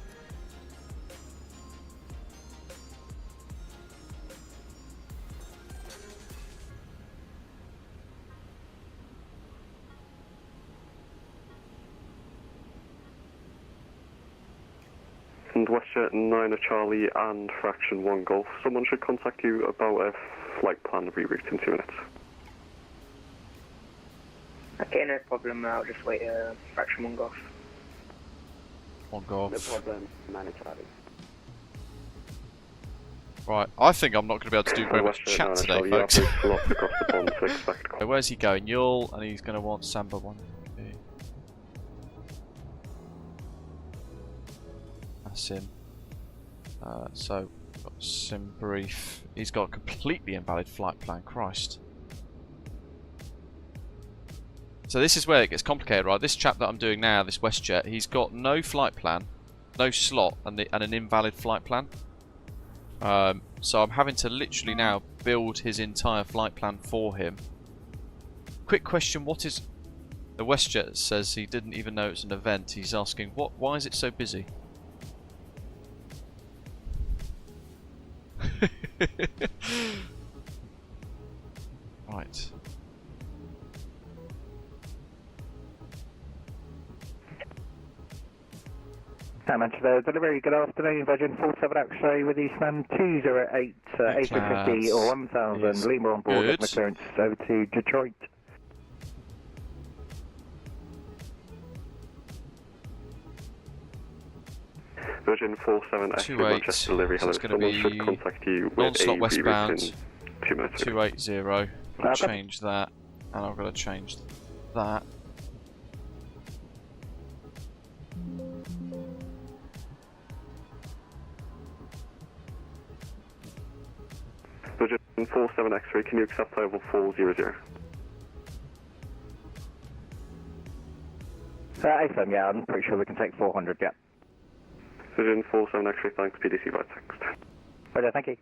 And WestJet 9 Charlie and Fraction 1 Golf. Someone should contact you about a flight plan reroute in 2 minutes. Okay, no problem. I'll just wait. Fraction 1 Golf. 1 Golf. No problem. 9 Charlie. Right, I think I'm not going to be able to do very much chat today, folks. So where's he going? Yule, and he's going to want Samba 1. That's him. So, got sim brief. He's got a completely invalid flight plan, Christ. So this is where it gets complicated, right? This chap that I'm doing now, this WestJet, he's got no flight plan, no slot, and an invalid flight plan. So I'm having to literally now build his entire flight plan for him. Quick question, what is... The WestJet says he didn't even know it's an event. He's asking, why is it so busy? Right. Manchester Delivery, good afternoon, Virgin 47 X-ray with Eastman 208 A350 or 1000 Lima on board, looking clearance over to Detroit. Virgin 47 X-ray Manchester Delivery, hello, someone should contact you with a westbound reroute in 2 minutes. 280, I'll change that, and I've got to change that. Virgin 47 X-ray, can you accept level 400? AFM, yeah, I'm pretty sure we can take 400, yeah. Virgin 47 X-ray, thanks, PDC by text. Roger, thank you.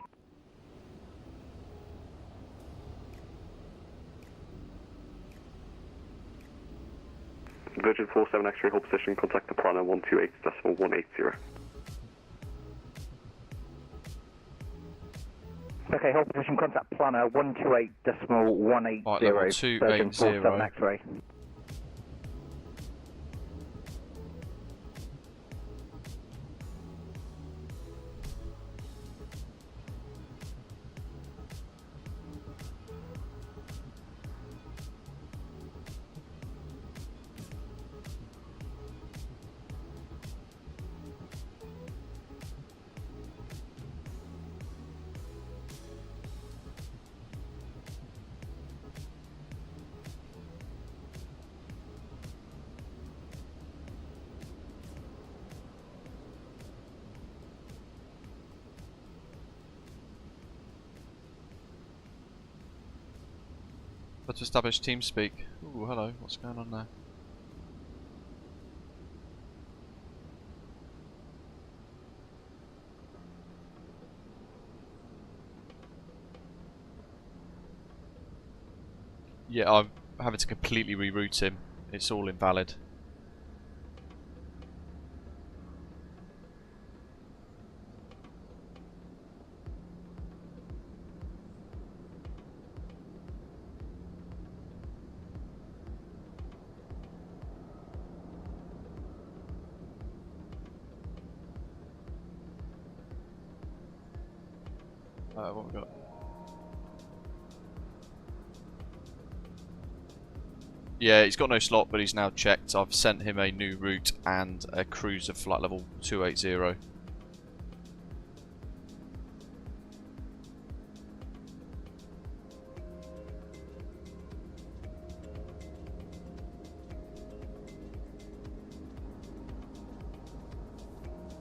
Virgin 47 X-ray, hold position, contact the planner 128.180. Okay, hold position, contact planner 128.180. Right, level 280. Virgin 47 X-ray. Let's establish TeamSpeak. Ooh, hello. What's going on there? Yeah, I'm having to completely reroute him. It's all invalid. What have we got? Yeah, he's got no slot, but he's now checked. I've sent him a new route and a cruiser flight level 280.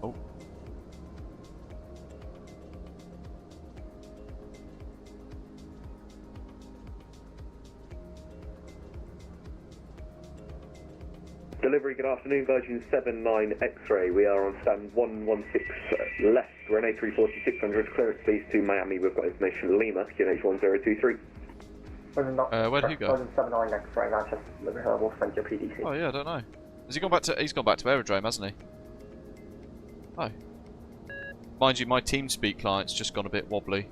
Oh. Delivery, good afternoon, Virgin 79 X-ray. We are on stand 116 left. We're an A340 600, clearance please to Miami. We've got information Lima, QNH 1023. Where did he go? Virgin 79 X-ray, Manchester, delivery, we'll send your PDC. Oh yeah, I don't know. Has he gone back to? He's gone back to aerodrome, hasn't he? Oh. Mind you, my TeamSpeak client's just gone a bit wobbly.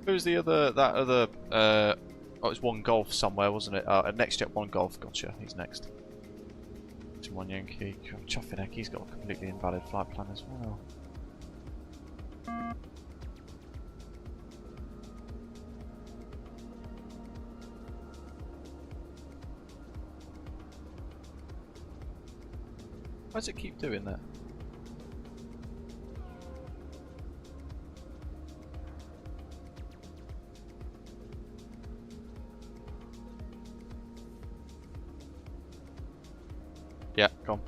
Who's the other? That other? Oh, it was One Golf somewhere, wasn't it? NextJet One Golf. Gotcha. He's next. To One Yankee. Chuffing heck, he's got a completely invalid flight plan as well. Why does it keep doing that? Yeah, go on.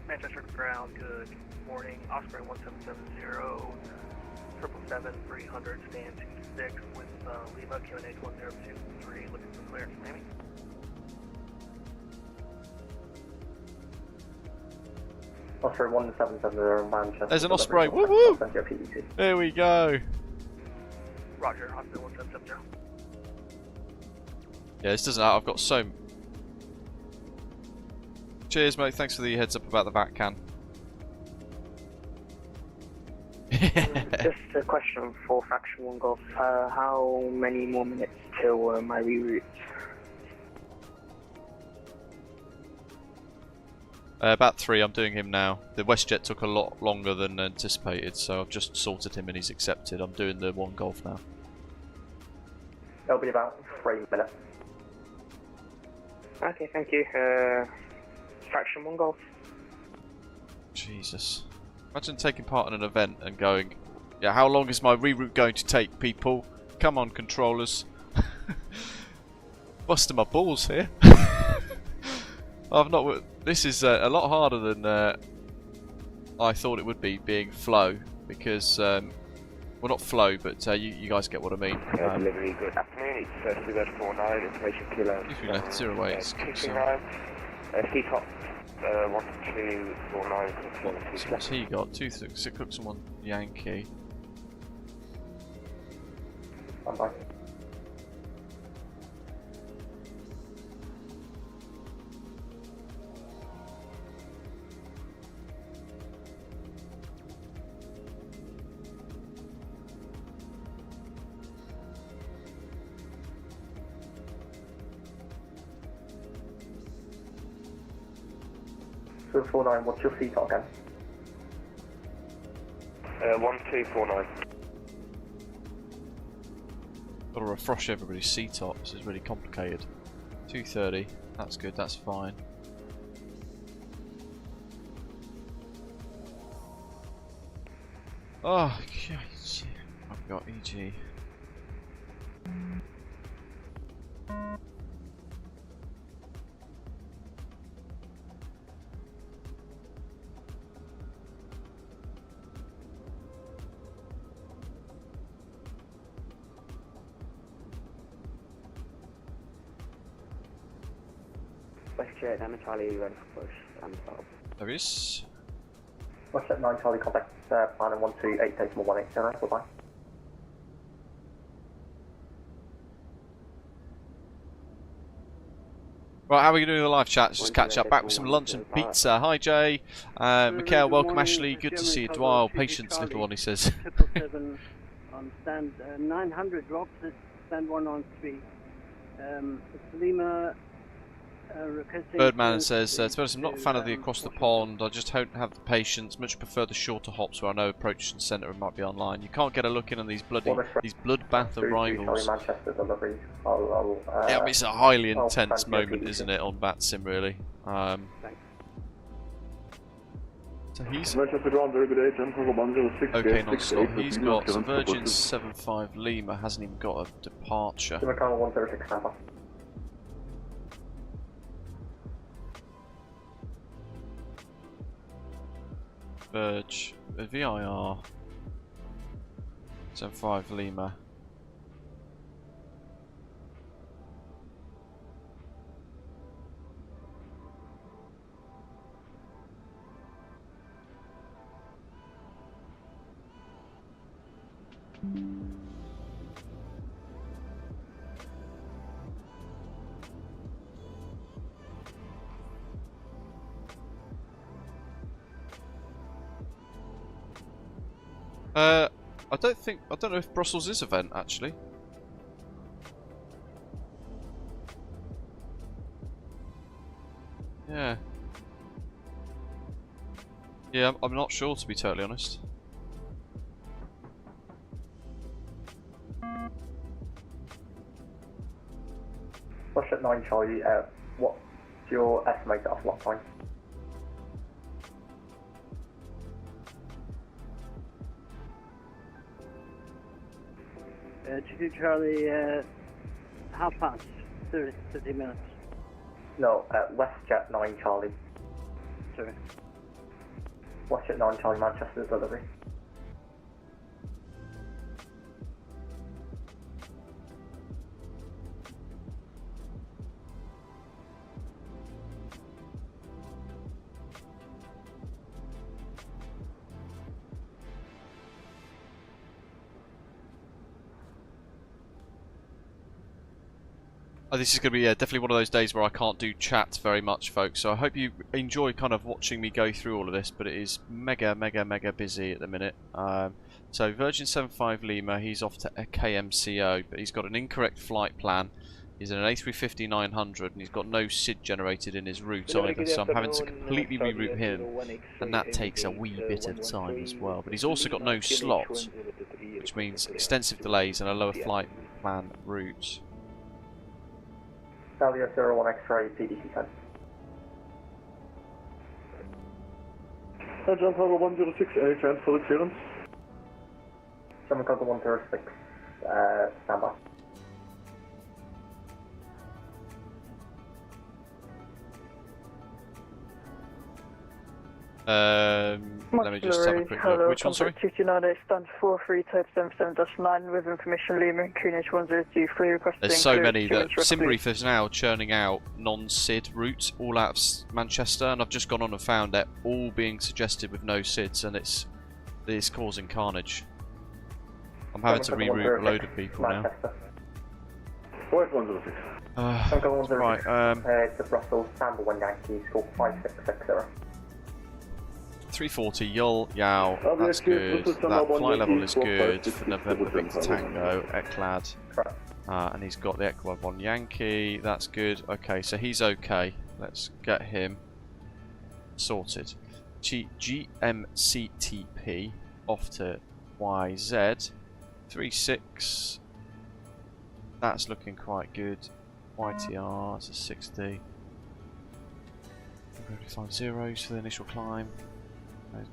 Manchester ground, good morning. Osprey 1770, 777 300, stand 26 with Lima, QNH 1023, looking for clearance, Miami. Osprey 1770, Manchester. There's an Osprey, woo woo! There we go. Roger, Osprey 1770. Yeah, this doesn't. I've got so. Cheers, mate. Thanks for the heads up about the VAT can. Just a question for Fraction 1 Golf. How many more minutes till my reroute? About 3. I'm doing him now. The WestJet took a lot longer than anticipated, so I've just sorted him and he's accepted. I'm doing the 1 Golf now. It'll be about 3 minutes. Okay, thank you. Fraction 1 Golf. Jesus. Imagine taking part in an event and going, yeah, how long is my reroute going to take, people? Come on, controllers. Busting my balls here. I've not. This is a lot harder than I thought it would be, being flow, because well, not flow, but you guys get what I mean. Delivery, good afternoon. It's Sugar 49, information killer. If you left 08, C-top 1249. What's he got? 26 Cooks and 1 Yankee. I'm back. So 49, what's your seat again? 1249. Got to refresh everybody's C-top. This is really complicated. 230. That's good. That's fine. Oh, shit. I've got EG. Westjet 9 Charlie, run for push, and stop. There is. Westjet 9 Charlie, contact plan 128, take 180, goodbye. Right, how are we doing in the live chat? Just catch up back with some lunch and pizza. Hi Jay. Mikhail, welcome Ashley. Good to see you. Dwyle, patience little one, he says. 777 on stand 900 drops at stand 193. It's Lima requesting... Birdman says, to be honest, I'm not a fan of the across the pond. I just don't have the patience. Much prefer the shorter hops where I know approach and centre might be online. You can't get a look in on these bloodbath arrivals. Yeah, I mean, it's a highly intense moment, isn't it, on VATSIM really. So he's okay non-stop. He's got Virgin 75 Lima, hasn't even got a departure. Verge, VIR 75 Lima. I don't know if Brussels is event actually. Yeah. Yeah, I'm not sure to be totally honest. Westjet 9 Charlie, what's your estimated off-lot time? Charlie, half past, 30 minutes. No, Westjet 9 Charlie. Sorry. Westjet 9 Charlie, Manchester delivery. Oh, this is going to be definitely one of those days where I can't do chat very much, folks. So I hope you enjoy kind of watching me go through all of this, but it is mega busy at the minute. So Virgin 75 Lima, he's off to a KMCO, but he's got an incorrect flight plan. He's in an A350-900 and he's got no SID generated in his route either, so I'm having to completely reroute him, and that takes a wee bit of time as well. But he's also got no slot, which means extensive delays and a lower flight plan route. Salio 01 X-ray, PDC 10. John Tower 106, air transfer clearance. 7 Coco 106, standby. Let me just have a quick look. Which one, sorry? 229 stand 43 type 77-9 with information Lima and QNH 1023 requesting. There's so many that SimBrief is now churning out non-SID routes all out of Manchester, and I've just gone on and found that all being suggested with no SIDs, and it's causing carnage. I'm having to reroute a load of people now. Where's 106? Right, it's the Brussels, Sample 1 Yankee, score 5660. 340 Yul Yao, that's good. That flight level is good for November Victor Tango, Eclad. And he's got the Echo 1 Yankee, that's good. Okay, so he's okay. Let's get him sorted. GMCTP off to YZ. 36. That's looking quite good. YTR, it's a 60. 5 zeros for the initial climb. That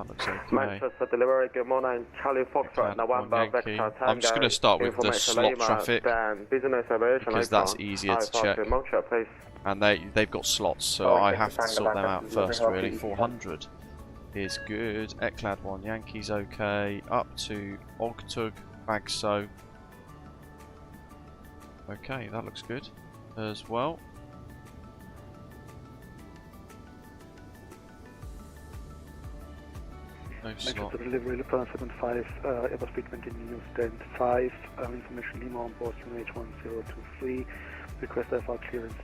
looks okay. Manchester delivery, good morning, Charlie Foxtrot, November Vector Tango. I'm just going to start with the slot traffic because that's easier to check. And they've got slots, so I have to sort them out first really. 400 is good. Eclad 1 Yankees okay. Up to Ogtug, Bagso. Okay, that looks good as well. No slot. Manchester delivery, Luton 75, Airbus treatment in New Stand 5, information Lima on board QNH1023, request FR clearance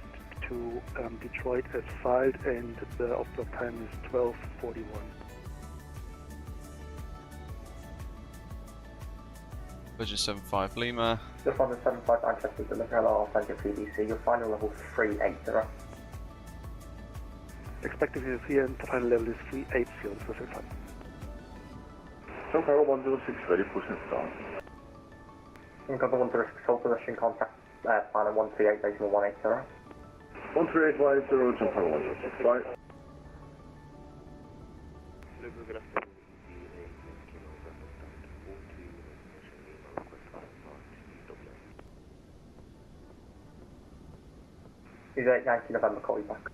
to Detroit as filed, and the off-block time is 12:41. Virgin 75 Lima. You'll find the 75 Manchester delivery, I'll send you PDC, your final level 380. Expected is here and the final level is 380 on the flight. Tower 106 ready, pushing start. Cover 106, hold position, contact final 138.180. 13850, jump Tower 106, right? Is that Yankee November, call you back.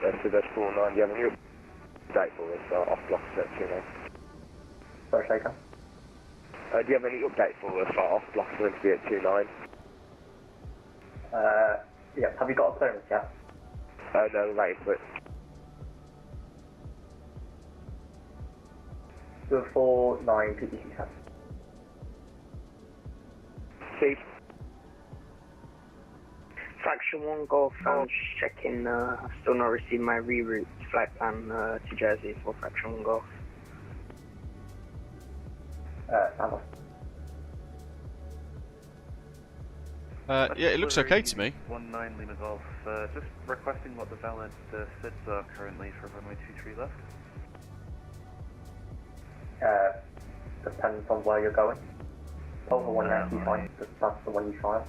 That's 49, do you have any update for us off block set 29? Sorry, Shaker. Do you have any update for us off block going to be at 29? Yeah, have you got a clearance yet? No, right, but... 249 PDC 10. Steve? Fraction 1 Golf, I'm just checking, I've still not received my reroute flight plan to Jersey for Fraction 1 Golf. Yeah, it looks okay to me. 19 Lima Golf, just requesting what the valid SIDs are currently for runway 23 left. Depends on where you're going. Over one Yankee fine, that's the one you file.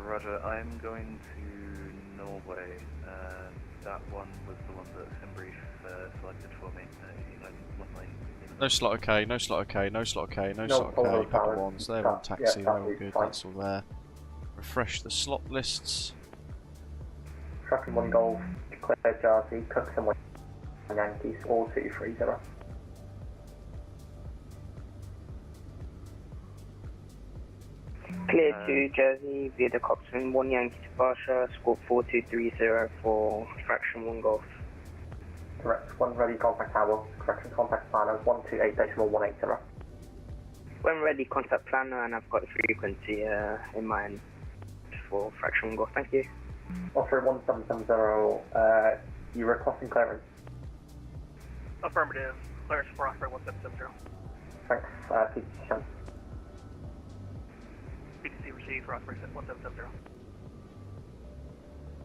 Roger, I'm going to Norway. That one was the one that Simbrief selected for me. No slot okay, no slot okay, no slot okay, no slot okay. Couple ones, they're on taxi, they're all good, that's all there. Refresh the slot lists. Tracking 1 Golf, declare Jersey, Cooks and 1 Yankees, all 230. Clear to Jersey via the Coxswain, 1 Yankee departure, squawk 4230 for Fraction 1 Golf. Correct, 1 ready, contact tower, correction contact planner, 128.180. When ready, contact planner, and I've got the frequency in mind for Fraction 1 Golf, thank you. Offer 1770, you requesting clearance? Affirmative, clearance for Osprey 1770. Thanks, PDC 10. PDC received for Osprey 1770.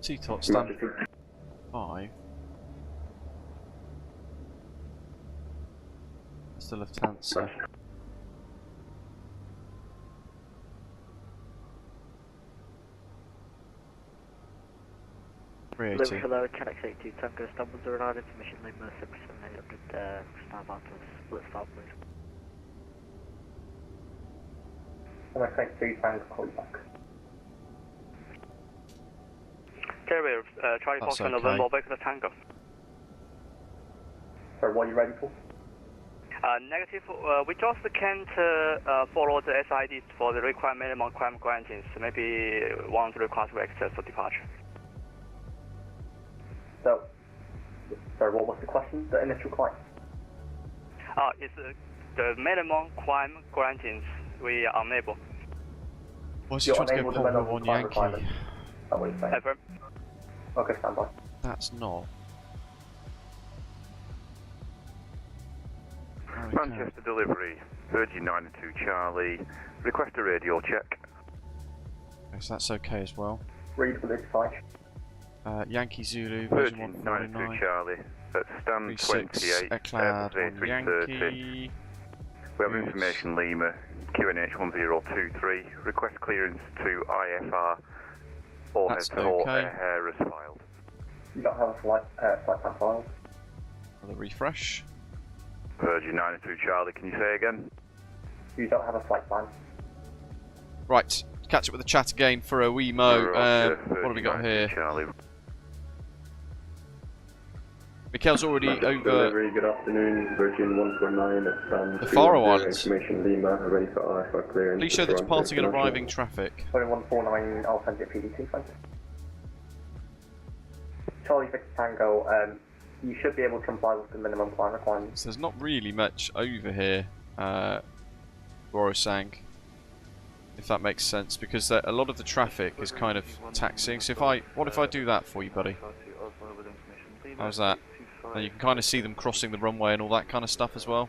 T-top standard 5. It's the Lufthansa. Delivery hello, Canex 82 Tango, Istanbul 09, information Lima 77800, stand by to split start please. I'm going to take 3 times, call you back. Carrier, Charlie Foxtrot November, Victor Tango. So what are you ready for? Negative, we just can't follow the SIDs for the required minimum climb grantings. Maybe want to request access for departure. So what was the question, the initial climb? It's the minimum climb grantings we are unable. What's he trying to go Pole 1 Yankee? That what you're saying? Okay, stand by. That's not. Manchester delivery, Virgin 92 Charlie, request a radial check. Okay, so that's okay as well. Read for this flight. Yankee Zulu, Virgin 92 Charlie, at stand 28, Eclad, Yankee. We have information Lima, QNH 1023, request clearance to IFR, all head to all air as filed. You don't have a flight plan filed? Another refresh. Virgin 92 Charlie, can you say again? You don't have a flight plan. Right, catch up with the chat again for a wee mo. What have we got here? Charlie. Mikhail's already over delivery, good afternoon, Virgin 149 at stand the Faroe Islands. Information Lima, ready for IFR clearance. Please show the departing and arriving traffic. 149, I'll send you PDT, thanks. Charlie Victor Tango, You should be able to comply with the minimum climb requirements. So there's not really much over here, Borosang, if that makes sense, because a lot of the traffic is kind of taxiing. So what if I do that for you, buddy? How's that? And you can kind of see them crossing the runway and all that kind of stuff as well.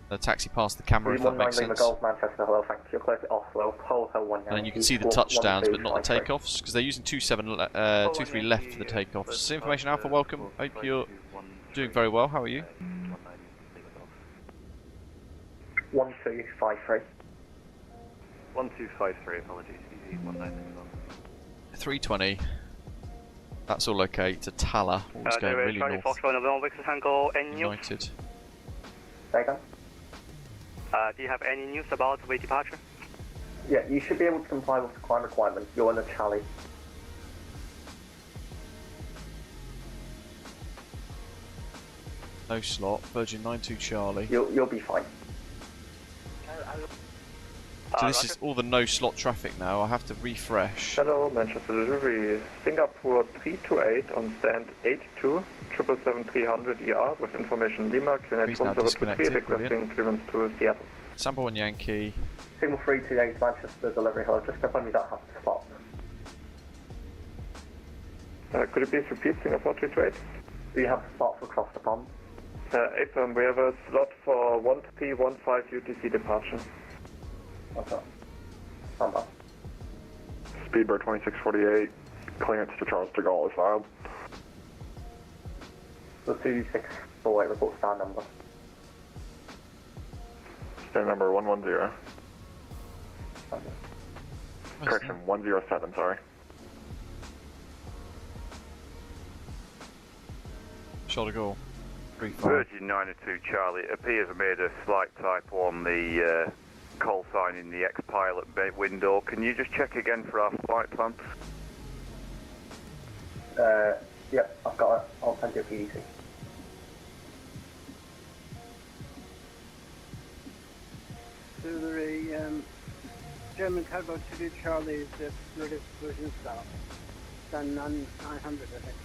The taxi past the camera, if that makes sense. And then you can see the touchdowns, but not the takeoffs, because they're using 23 left for the takeoffs. So Information Alpha, welcome. Hope you're doing very well. How are you? 1253. 1253, apologies. Easy 1961. 320. That's all okay. To Tala. All's going really north. United. Do you have any news about the departure? Yeah, you should be able to comply with the climb requirements. You're in a Charlie. No slot. Virgin 92 Charlie. You'll be fine. So this is all the no slot traffic now. I have to refresh. Hello, Manchester delivery. Singapore 328 on stand 82, 777-300 ER with information Lima, QNH 1023 requesting clearance to Seattle. Sample 1 Yankee. Signal 328 Manchester delivery. Hello, just confirm you don't have to stop. Could you please repeat Singapore 328? Do you have a spot for Cross the Pond? Affirm, we have a slot for 1315 UTC departure. Okay. Stand by. Speedbird 2648, clearance to Charles de Gaulle is filed. The 2648 report stand number. Stand number 110. Correction, 107, sorry. Shot a goal. Virgin 92 Charlie, it appears I made a slight typo on the call sign in the ex-pilot bay window. Can you just check again for our flight plan? Yep, I've got it. I'll send you a PDC. So the German cargo to Charlie is the British version style. Done 900, I think.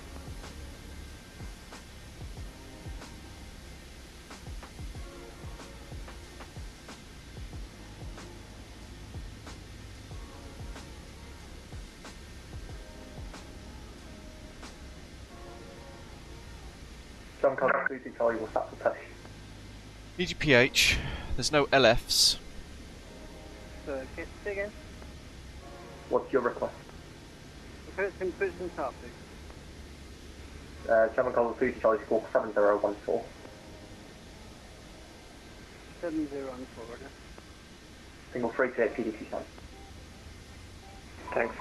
John Carter 3 Charlie will start to push. EGPH, there's no LFs. So, okay, say again. What's your request? Put some top, please. German Carter 3 Charlie score 7014. 7014. Single 328 PDC sign. Thanks.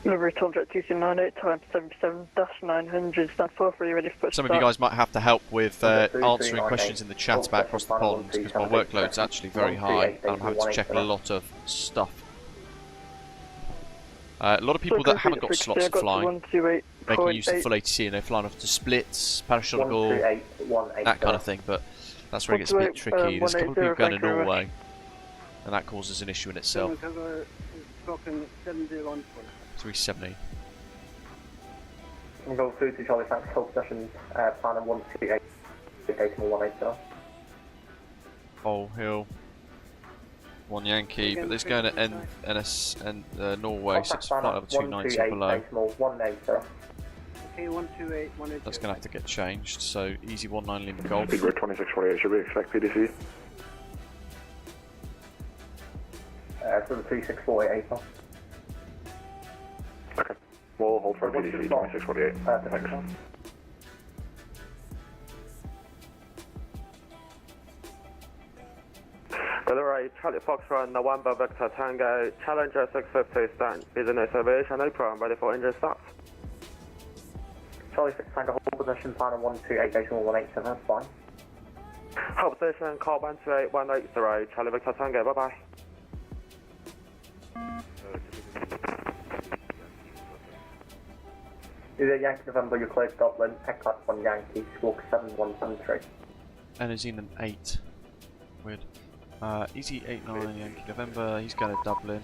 Delivery contract 2298 time 77-900 stand 43 ready for Some of you guys might have to help with answering questions in the chat about Cross the Pond, because my workload's actually very high and I'm having to check a lot of stuff. A lot of people that haven't got slots for flying, making use of full ATC, and they're flying off to splits, parachutical, that kind of thing, but that's where it gets a bit tricky. There's a couple of people going to Norway, and that causes an issue in itself. 370. I'm going through to Charlie, thanks. Hold possession, planner 128, decimal 180. Pole Hill, 1 Yankee, but this going to NS and Norway, so it's flight level 290 below. Okay, 128, 180. That's going to have to get changed, so easy 19 Lima Golf. Speedbird 2648, should we expect PDC? So the 3648 April. Okay. We'll hold for PDC 2648. Thanks. Delivery Charlie Foxtrot November Victor Tango Challenger 650 stand business aviation apron ready for engine start. Charlie 6 Tango hold position planner 128 decimal 187. That's fine. Hold position call 128180 Charlie Victor Tango. Bye bye. Is it Yankee November, you're clear to Dublin, Echo 1 Yankee, squawk 7173. And is in an 8. Weird. Easy 89 Yankee November, he's going to Dublin.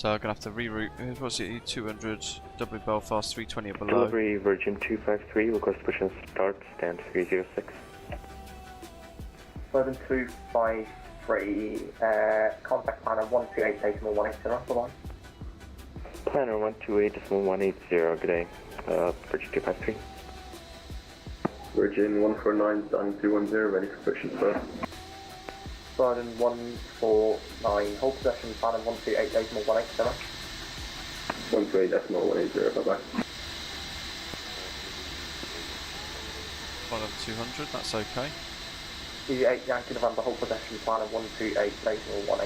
So I'm going to have to reroute. What's it? 200, W Belfast, 320 or below. Delivery Virgin 253, request push and start, stand 306. 7253, contact planner 128.18 the line. Planner 128.180, good day. Virgin 253. Virgin 149, stand 210, ready for push and start. Virgin 149, hold possession, planner 128.18 128.180, bye bye. 200, that's okay. E8 Yankee November, hold possession, planner 128.18 bye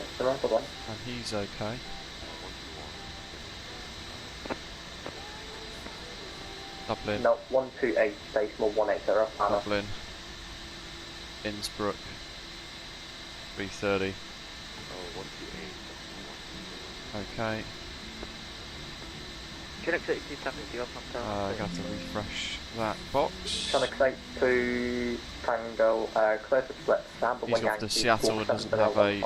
bye. And he's okay. Dublin. No, 128.180, planner. Dublin. Innsbruck. 330. Okay. Chinook 32 Tango, do you have I'm going to have to refresh that box. Chinook 82 Tango, clear for split, stand but He's when off to Yankee Seattle and doesn't have a...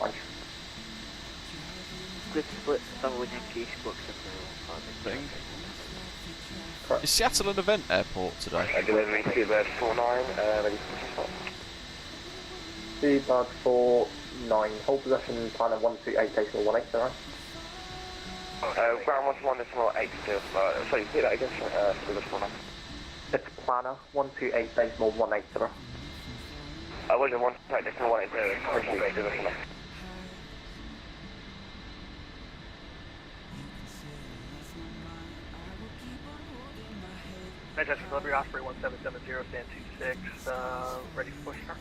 Clear for split, stand but when Yankee squawk 7 thing. Is Seattle an event airport today? Delivering Seabird 49, ready for start. Seabird 49, hold possession, planner 128.180. Ground 121.82, sorry, repeat that again, Seabird 49. It's planner 128.180. I was in 128.180, Manchester Delivery, Osprey 1770, stand 26, ready for push start.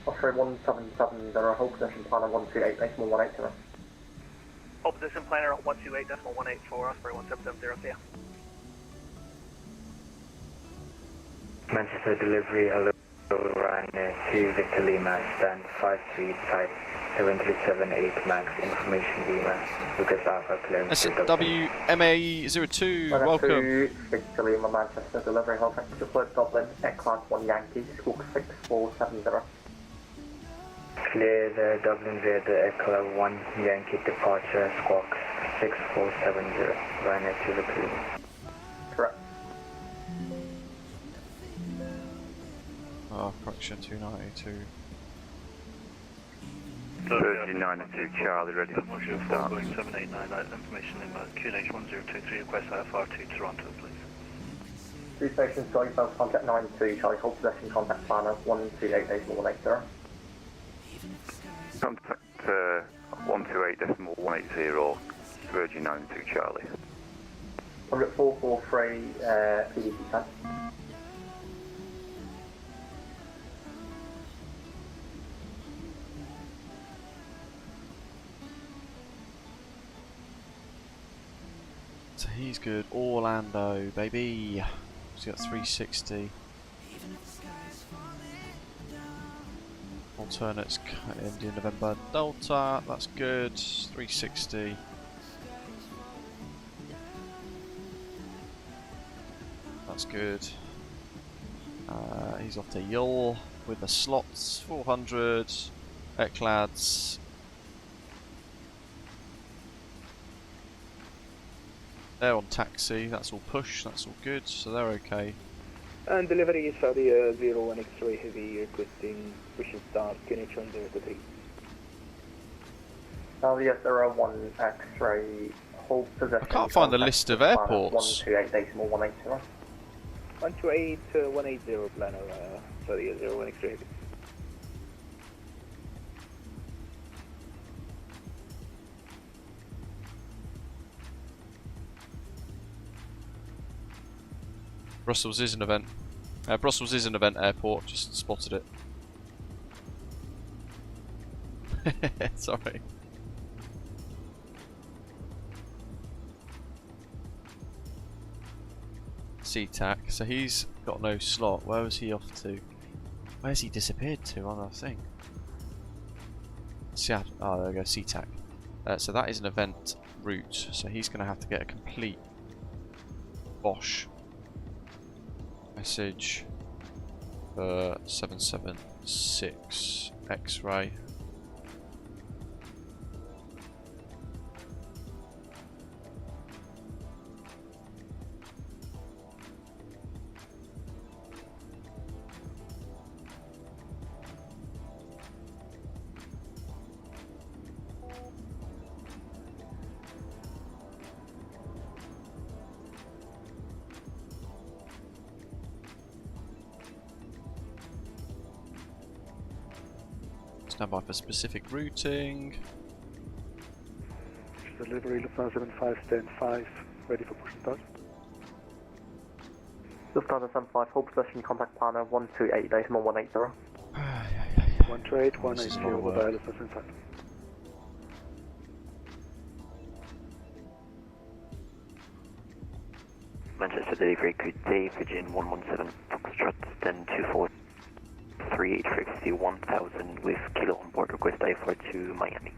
Osprey 1770, hold possession, planner 128.180. Hold position planner on 128.184, Osprey 1770, yeah. Manchester Delivery, hello, Ryanair 2 Victor Lima, stand 53 type 7378 max, information Lima, Lucas Alpha clearance. WMA02, welcome. Victor Lima, Manchester Delivery, hold to split Dublin, Class 1 Yankee, squawk 6470. Clear the Dublin via the Ecla 1 Yankee departure, squawk 6470, Ryanair 2 Victor Lima. Correct. Oh, correction, 2982. 3902 Charlie, ready for push and start. 789, information in QNH 1023, request IFR to Toronto, please. 3 stations, Charlie Bell, contact 92, Charlie, hold possession, contact planner 128.180. Contact 128.180, Virgin 92 Charlie. 443, PDC 10. So he's good. Orlando, baby. So he got 360. Alternates India November Delta. That's good. 360. That's good. He's off to Yule with the slots. 400. Eclads. They're on taxi, that's all push, that's all good, so they're okay. And delivery is Saudi 01 X-ray heavy requesting push and start, QNH 103. Saudi 01 X-ray, hold possession. I can't find the list of airports. 128.180. 128.180 planner, Saudi 01 X-ray heavy. Brussels is an event. Brussels is an event airport, just spotted it. Sorry. SeaTac, so he's got no slot. Where was he off to? Where's he disappeared to on our thing? Seattle. Oh, there we go, SeaTac. So that is an event route, so he's going to have to get a complete Bosch message for 776 X-ray. Stand by for specific routing. Delivery, Lufthansa 75, stand 5, ready for push and start. Lufthansa 75, hold position, contact planner 128, decimal 180. 128, 180, goodbye, Lufthansa 75. Manchester delivery, good day, Virgin 117, Foxtrot, stand 2438, frequency 1000 with kilo on board, request IFR to Miami.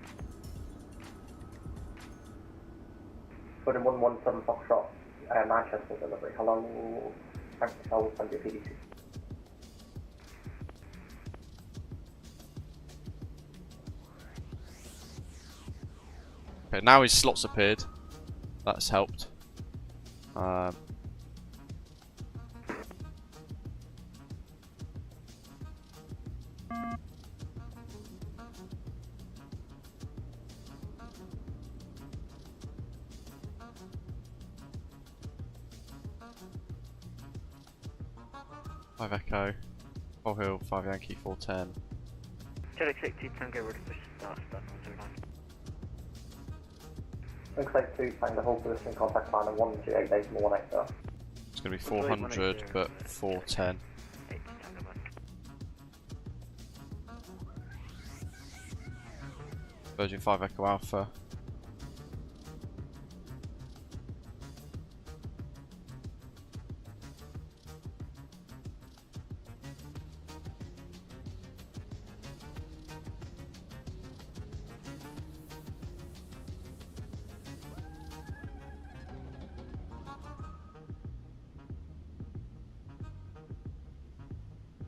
Virgin 117, Foxtrot, Manchester delivery, hello, thank you, hello, thank you, PDC. Okay, now his slots appeared. That's helped. 5 Echo, Pole Hill, 5 Yankee, 410. Jet 62 Tango, ready for start, start 109. Looks 2, Tango, hold position, contact planner 128, decimal 180. It's going to be 400, but 410. Virgin 5 Echo Alpha.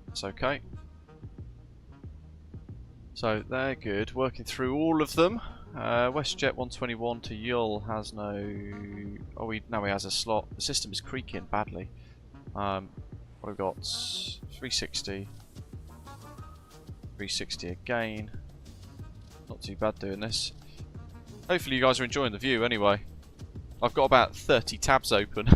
It's okay. So they're good. Working through all of them. WestJet 121 to Yull has no. Oh, now he has a slot. The system is creaking badly. What we've got 360. 360 again. Not too bad doing this. Hopefully you guys are enjoying the view anyway. I've got about 30 tabs open.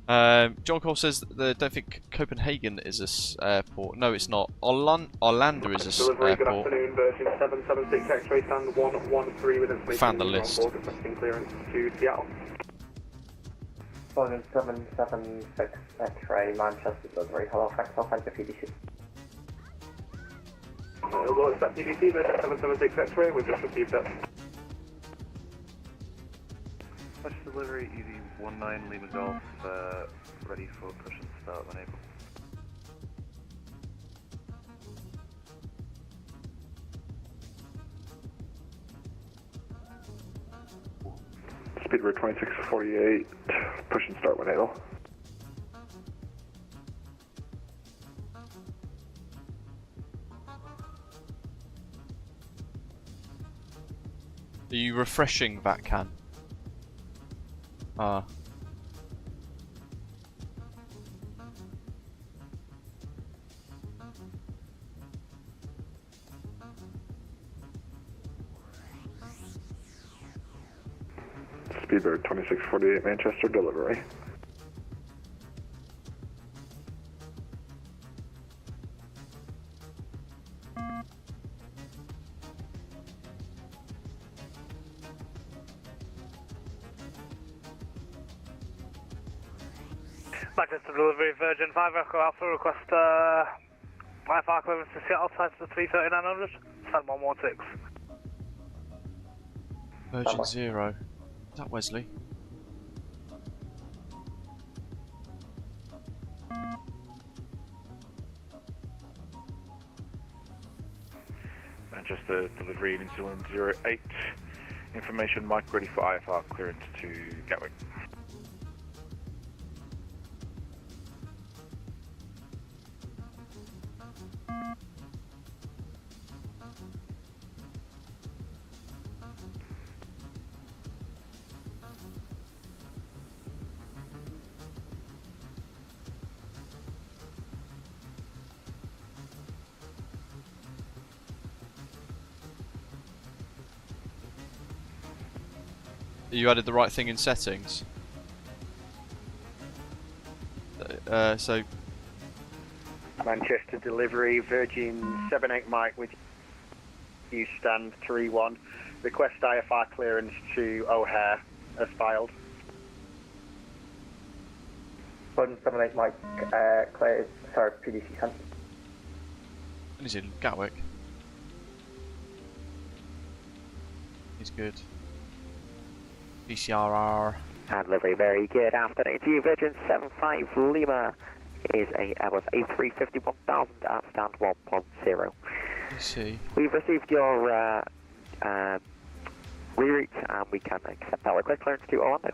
John Cole says that they don't think Copenhagen is a airport. No, it's not. Orlando is a Delivery, good airport. afternoon, Virgin 776 X-ray, stand 113 with information. Found the list. On board, requesting clearance to Seattle. Virgin 776 X-ray, Manchester delivery, hello, thank you, PDC. We'll accept PDC, Virgin 776 X-ray, we've just received that. West delivery, EV19 Lima Golf, ready for push and start when able. Speedbird 2648, push and start when able. Are you refreshing VATCAN? Ah. Speedbird 2648, Manchester delivery. Manchester delivery, Virgin 5 Echo Alpha, request IFR clearance to Seattle, size to 33900, stand 116. Virgin 0. Is that Wesley? Manchester delivery, New Zealand 08. Information, Mike ready for IFR clearance to Gatwick. You added the right thing in settings. Manchester delivery, Virgin 78 Mike with you, stand 3-1. Request IFR clearance to O'Hare as filed. Virgin 78 Mike, clear, sorry, PDC sent. And he's in Gatwick. He's good. PCRR. And delivery, very good afternoon to you, Virgin 75 Lima is a Airbus A350 1000 at stand 1.0. Let's see. We've received your reroute and we can accept that request clearance to Orlando.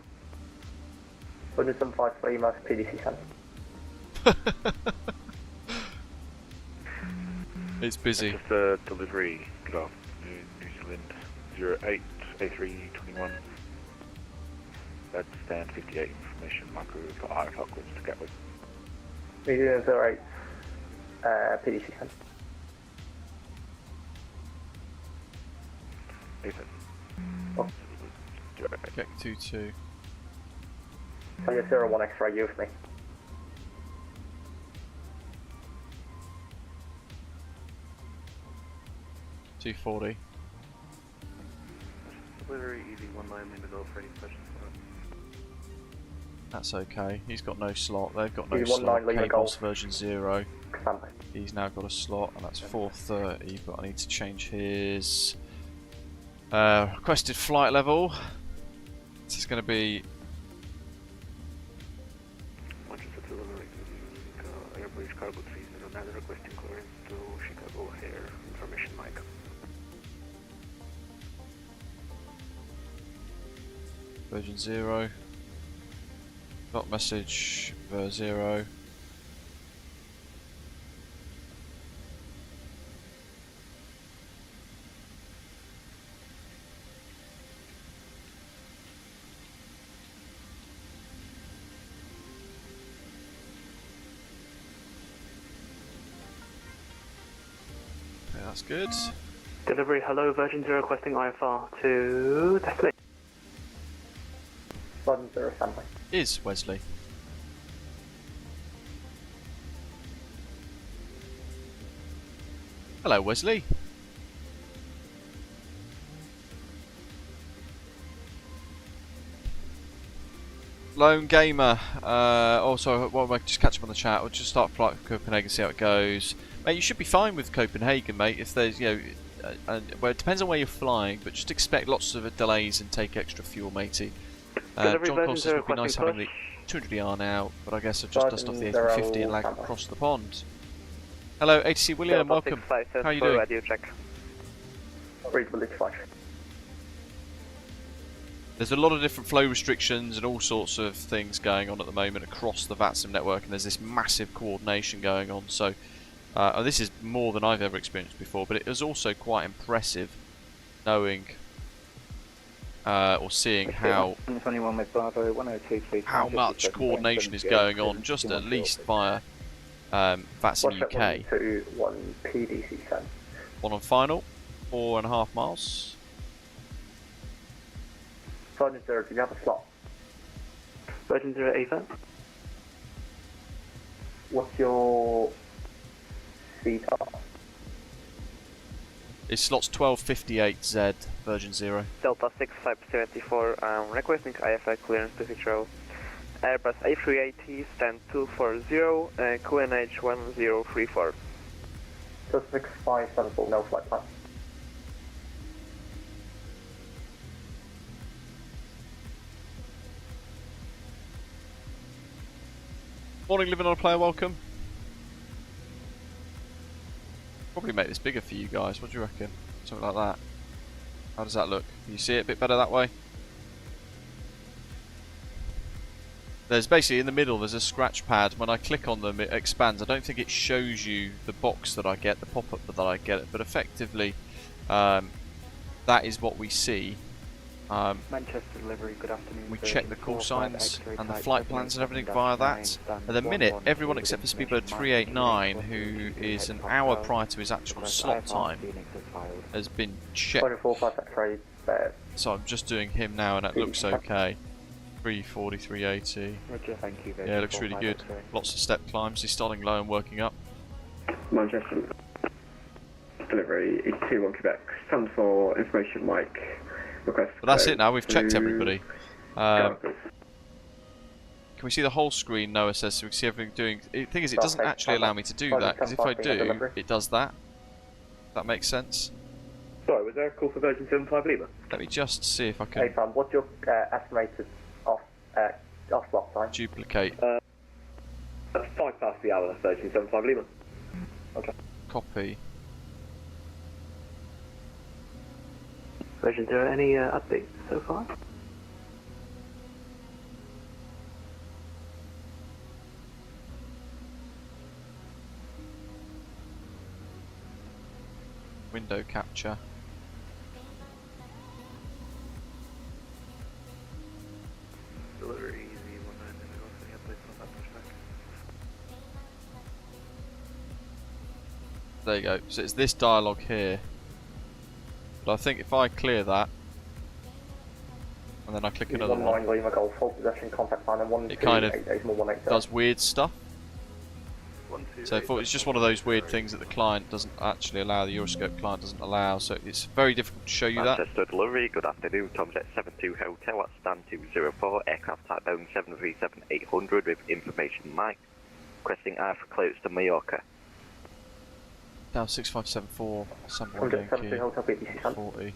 175 Lima, PDC sent. It's busy. Just delivery, good afternoon, New Zealand 08 A321. That's stand 58 information micro for IFR clearance to Gatwick. New Zealand 08, PDC sent. Ethan. Oh. Check 22. So you're 01 X-ray, you with me. $240. Delivery EV19 Lima Golf ready special slot. That's okay. He's got no slot. They've got no EV19 slot. Lima Cables Golf. version 0. Standby. He's now got a slot, and that's 430. But I need to change his requested flight level. This is going to be Manchester delivery Airbus cargo 309 requesting clearance to Chicago O'Hare. Information Mike. version 0. Dot message ver 0. Okay, that's good. Delivery, hello, Virgin 0 requesting IFR to destination. Virgin 0 standby. Is Wesley. Hello, Wesley. Lone Gamer. Also, well, I just catch up on the chat. We'll just start flight for Copenhagen, see how it goes. Mate, you should be fine with Copenhagen, mate. If there's, you know, well, it depends on where you're flying, but just expect lots of delays and take extra fuel, matey. John Cole says it would be nice having the 200ER now, but I guess I'll just dust off the A350 and lag across the pond. Hello, ATC William, welcome. How are you doing? There's a lot of different flow restrictions and all sorts of things going on at the moment across the VATSIM network, and there's this massive coordination going on. So this is more than I've ever experienced before, but it is also quite impressive knowing or seeing how much coordination is going on just at least via VATSIM UK. 1 PDC 10. One on final, 4.5 miles. Virgin 0, do you have a slot? Virgin 0 Ava. What's your CTAR? His slot's 1258Z, Virgin 0. Delta 6574, requesting IFI clearance to Heathrow. Airbus A380, stand 240, QNH 1034. 6574, no flight plan. Morning, living on a player, welcome. Probably make this bigger for you guys, what do you reckon? Something like that. How does that look? Can you see it a bit better that way? There's basically in the middle there's a scratch pad. When I click on them it expands. I don't think it shows you the box that I get, the pop-up that I get, but effectively that is what we see. Manchester delivery, good afternoon. We check the call signs and the flight plans and everything via that. At the minute, everyone except for Speedbird 389, who is an hour prior to his actual slot time, has been checked. So I'm just doing him now and it looks okay. 340, 380. Roger, thank you. Yeah, it looks really good. Lots of step climbs. He's starting low and working up. Manchester delivery, EGGW Quebec, stand for information Mike, request. But that's it now, we've checked everybody. Can we see the whole screen? Noah says, so we can see everything doing. The thing is, it doesn't actually allow me to do that, because if I do, it does that. That makes sense. Sorry, was there a call for version 7.5 Lima? Let me just see if I can. Hey, Sam, what's your estimated off block time? Duplicate. 5 past the hour, version 7.5 Lima. Okay. Copy. Version 0, any updates so far? Window capture. Delivery easy, 19, any updates on that pushback? There you go. So it's this dialogue here. But I think if I clear that, and then I click another one, Lima Golf, full possession, contact line, and it kind of does weird stuff. So it's just one of those weird things that the client doesn't actually allow, the Euroscope client doesn't allow, so it's very difficult to show you that. Manchester delivery, good afternoon, Tomjet 72 Hotel at stand 204, aircraft type Boeing 737-800 with information Mike, requesting for clearance to Mallorca. Down 6574, Sunboy Yankee, 40.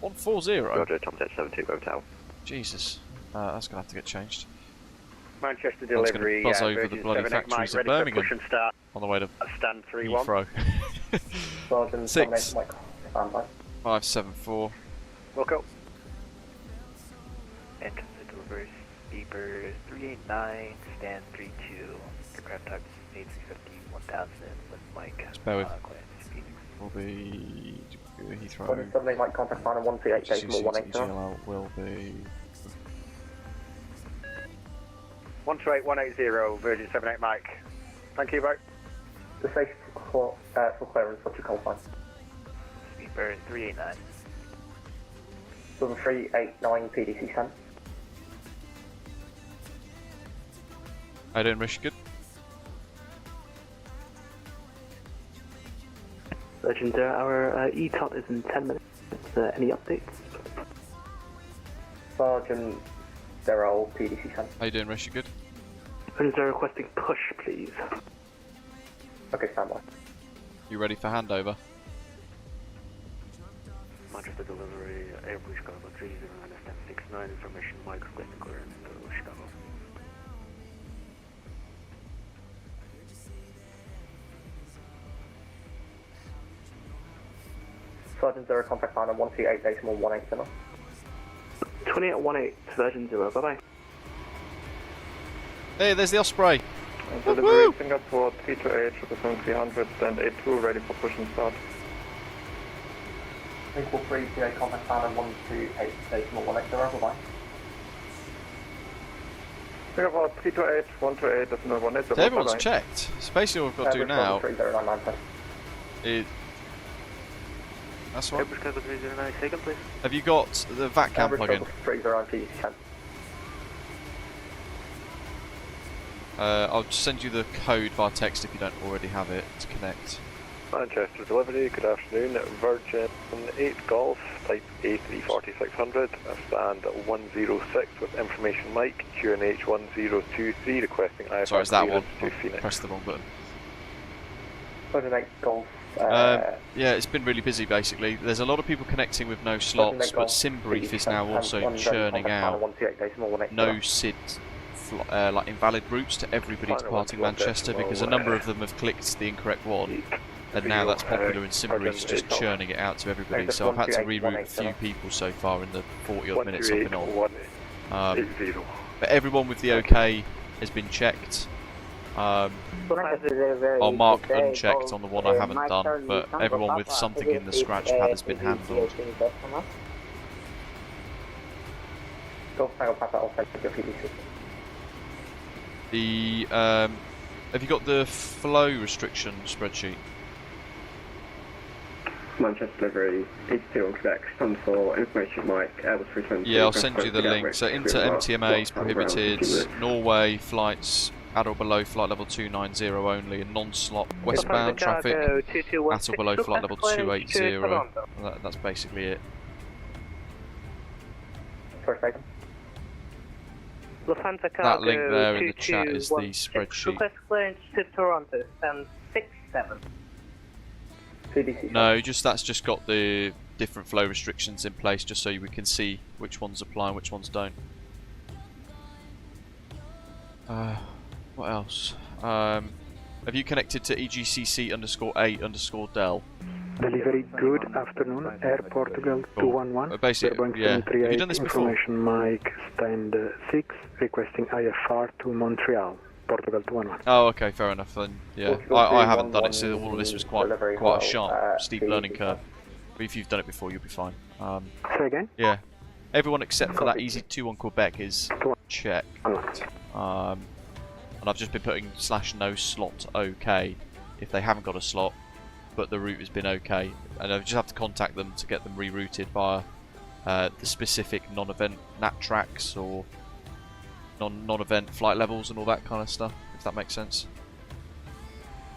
140? Roger, Tomjet 72 Hotel. Jesus, that's going to have to get changed. Manchester That's delivery, buzz over the bloody factories of Birmingham on the way to stand 3-1. Heathrow. 6 574. Welcome. Manchester delivery, beeper 389, stand 32, aircraft type A350 1000 with Mike. Just bear with. Will be Heathrow. Sunday Mike contact line 138 decimal 180. Will be 128180, Virgin 78 Mike. Thank you, bye. The station for clearance, what's your call sign? Beeper 389. 7389 PDC sent. How you doing, Rish? Good? Virgin 0, our ETOT is in 10 minutes. Any updates? Sergeant 0 PDC sent. How you doing, Rish? You good? Virgin 0 requesting push, please. Okay, standby. You ready for handover? Manchester delivery, Airbus Chicago 309 FM69, information Mike requesting clearance to Chicago. Sergeant 0 contact line 128 decimal 180. 2818, Virgin 0, bye bye. Hey, there's the Osprey. Delivery Singapore 328, 777-300, stand 82, ready for push and start. Equal 3 PA contact line 128 decimal 180, bye bye. Singapore 328, 128, decimal 180, So everyone's checked. So basically what we've got to do now is... That's right. Airbus Chicago 309, second please. Have you got the VATCAM plugin? 309 PDC. I'll just send you the code via text if you don't already have it to connect. Manchester delivery, good afternoon, Virgin 8 Golf, type A340-600, stand 106 with information Mike, QNH 1023, requesting IFR Sorry, it's that one. to Phoenix. Press the wrong button. Virgin 8 Golf. Yeah, it's been really busy basically. There's a lot of people connecting with no slots, but SimBrief is now also churning out no SID like invalid routes to everybody departing Manchester, because a number of them have clicked the incorrect one, and now that's popular and SimBrief's just churning it out to everybody. So I've had to reroute a few people so far in the 40 odd minutes I've been on. But everyone with the OK has been checked. I'll mark unchecked on the one I haven't done, but everyone with something in the scratch pad has been handled. The have you got the flow restriction spreadsheet? Manchester delivery, 82 on Quebec, stand for information Mike, Airbus 320. Yeah, I'll send you the link. So into MTMA is prohibited, Norway flights at or below flight level 290 only, and non-slot westbound traffic at or below flight level 280. That's basically it. First item. Lufthansa Cargo That link there in the chat is the spreadsheet. Request clearance to Toronto, stand 67. No, that's just got the different flow restrictions in place, just so we can see which ones apply and which ones don't. What else? Have you connected to EGCC_8_Del? Delivery, good afternoon, Air Portugal 211. Basically, yeah. Have you done this before? Information Mike, stand 6, requesting IFR to Montreal, Portugal 211. Oh, okay, fair enough then. Yeah, I haven't done it, so all of this was quite a sharp, steep learning curve. But if you've done it before, you'll be fine. Say again? Yeah. Everyone except for that Easy 21 Quebec is checked. And I've just been putting /no slot OK if they haven't got a slot, but the route has been OK. And I just have to contact them to get them rerouted via the specific non-event NAT tracks or non-event flight levels and all that kind of stuff, if that makes sense.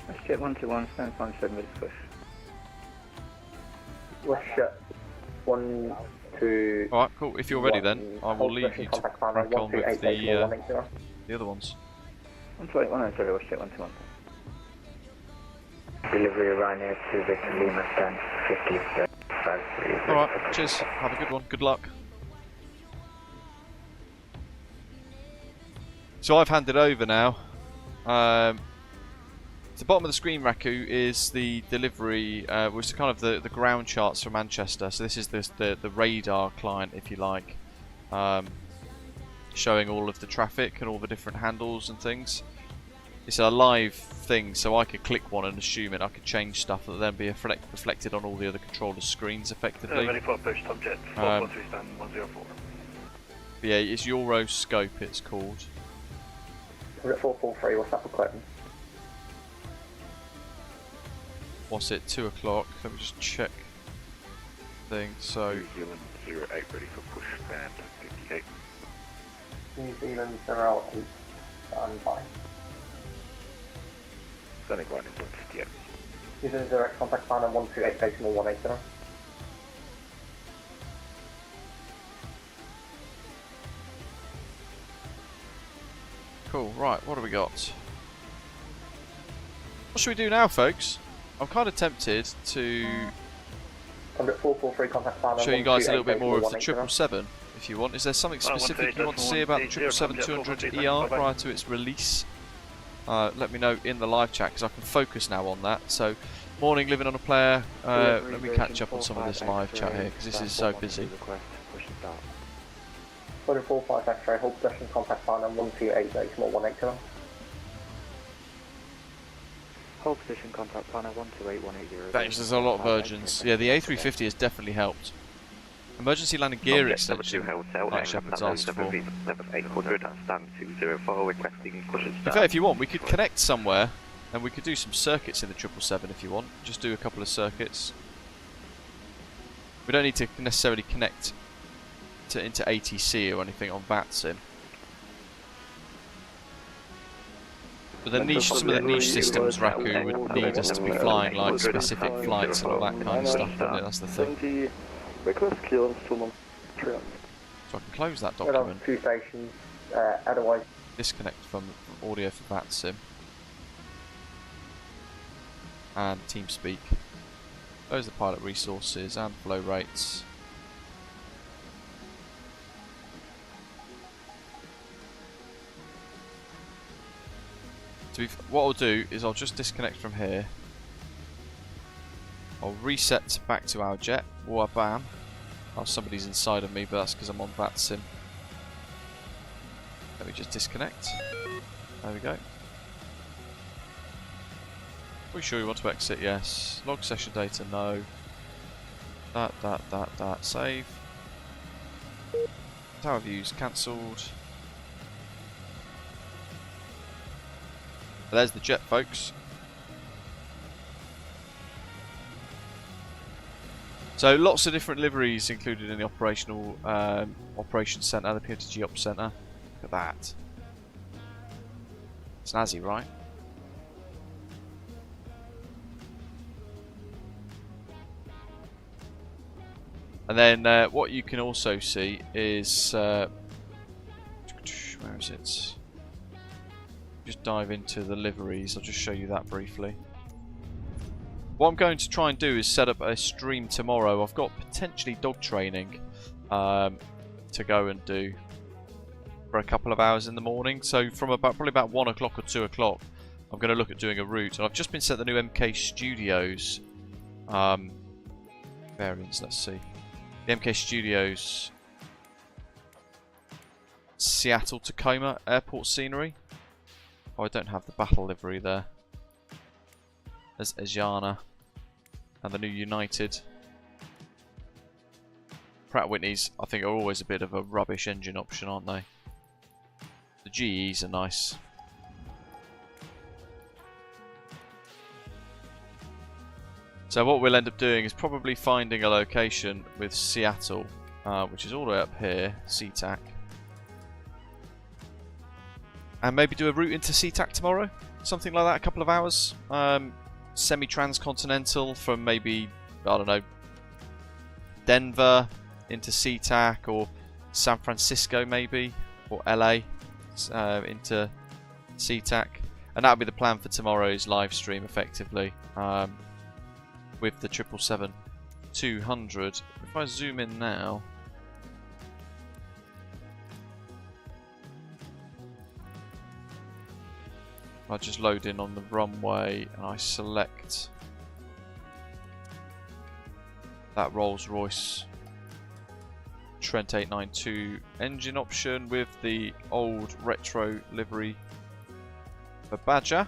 Let's check 121, stand 57 with push. Let's check 1, 2. Alright, cool. If you're ready then, I will leave you to crack on with the other ones. 121, sorry, let's check 121. Delivery Ryanair to Victor Lima, stand 50. Alright, cheers. Have a good one. Good luck. So I've handed over now. The bottom of the screen, Raku, is the delivery, which is kind of the ground charts for Manchester. So this is the radar client, if you like, showing all of the traffic and all the different handles and things. It's a live thing, so I could click one and assume it. I could change stuff that then be reflected on all the other controller screens effectively. Ready for push, subject 443 stand 104. Yeah, it's Euroscope, it's called. We're at 443, what's that for Clinton? What's it? 2 o'clock. Let me just check thing. So New Zealand 08 ready for push stand 58. New Zealand 08 stand by. Standing line is 158. New Zealand direct contact plan on 128 decimal 180. cool. Right, what do we got? What should we do now, folks? I'm kind of tempted to show you guys a little bit more of the 777 if you want. Is there something specific you want to see about the 777-200 ER prior to its release? Let me know in the live chat because I can focus now on that. So, morning, living on a player. Let me catch up on some of this live chat here because this is so busy. 445 X-ray, hold position, contact line on 128 decimal 180. Hold position, contact planner 128180. Thanks, there's a lot of urgents. Yeah, the A350 has definitely helped. Emergency landing gear extension, like Shepard's asked for. In fact, if you want, we could connect somewhere and we could do some circuits in the 777 if you want. Just do a couple of circuits. We don't need to necessarily connect into ATC or anything on VATSIM. But some of the niche systems, Raku, would need us to be flying like specific flights and all that kind of stuff, wouldn't it? That's the thing. So I can close that document. 2 stations, otherwise. Disconnect from audio for VATSIM. And TeamSpeak. Those are the pilot resources and flow rates. What I'll do is I'll just disconnect from here. I'll reset back to our jet. Bam. Oh, somebody's inside of me, but that's because I'm on VATSIM. Let me just disconnect. There we go. Are we sure we want to exit? Yes. Log session data? No. That. Save. Tower views cancelled. There's the jet, folks. So lots of different liveries included in the operational operations centre, the POTG Ops Centre. Look at that. Snazzy, right? And then what you can also see is where is it? Just dive into the liveries. I'll just show you that briefly. What I'm going to try and do is set up a stream tomorrow. I've got potentially dog training to go and do for a couple of hours in the morning. So from probably about 1 o'clock or 2 o'clock, I'm going to look at doing a route. And I've just been sent the new MK Studios variants. Let's see. The MK Studios Seattle Tacoma airport scenery. Oh, I don't have the battle livery there. There's Ajana and the new United. Pratt & Whitney's, I think, are always a bit of a rubbish engine option, aren't they? The GEs are nice. So what we'll end up doing is probably finding a location with Seattle, which is all the way up here, SeaTac. And maybe do a route into SeaTac tomorrow, something like that, a couple of hours. Semi-transcontinental from maybe, I don't know, Denver into SeaTac, or San Francisco maybe, or LA into SeaTac. And that'll be the plan for tomorrow's live stream, effectively, with the 777-200. If I zoom in now, I just load in on the runway and I select that Rolls-Royce Trent 892 engine option with the old retro livery for Badger.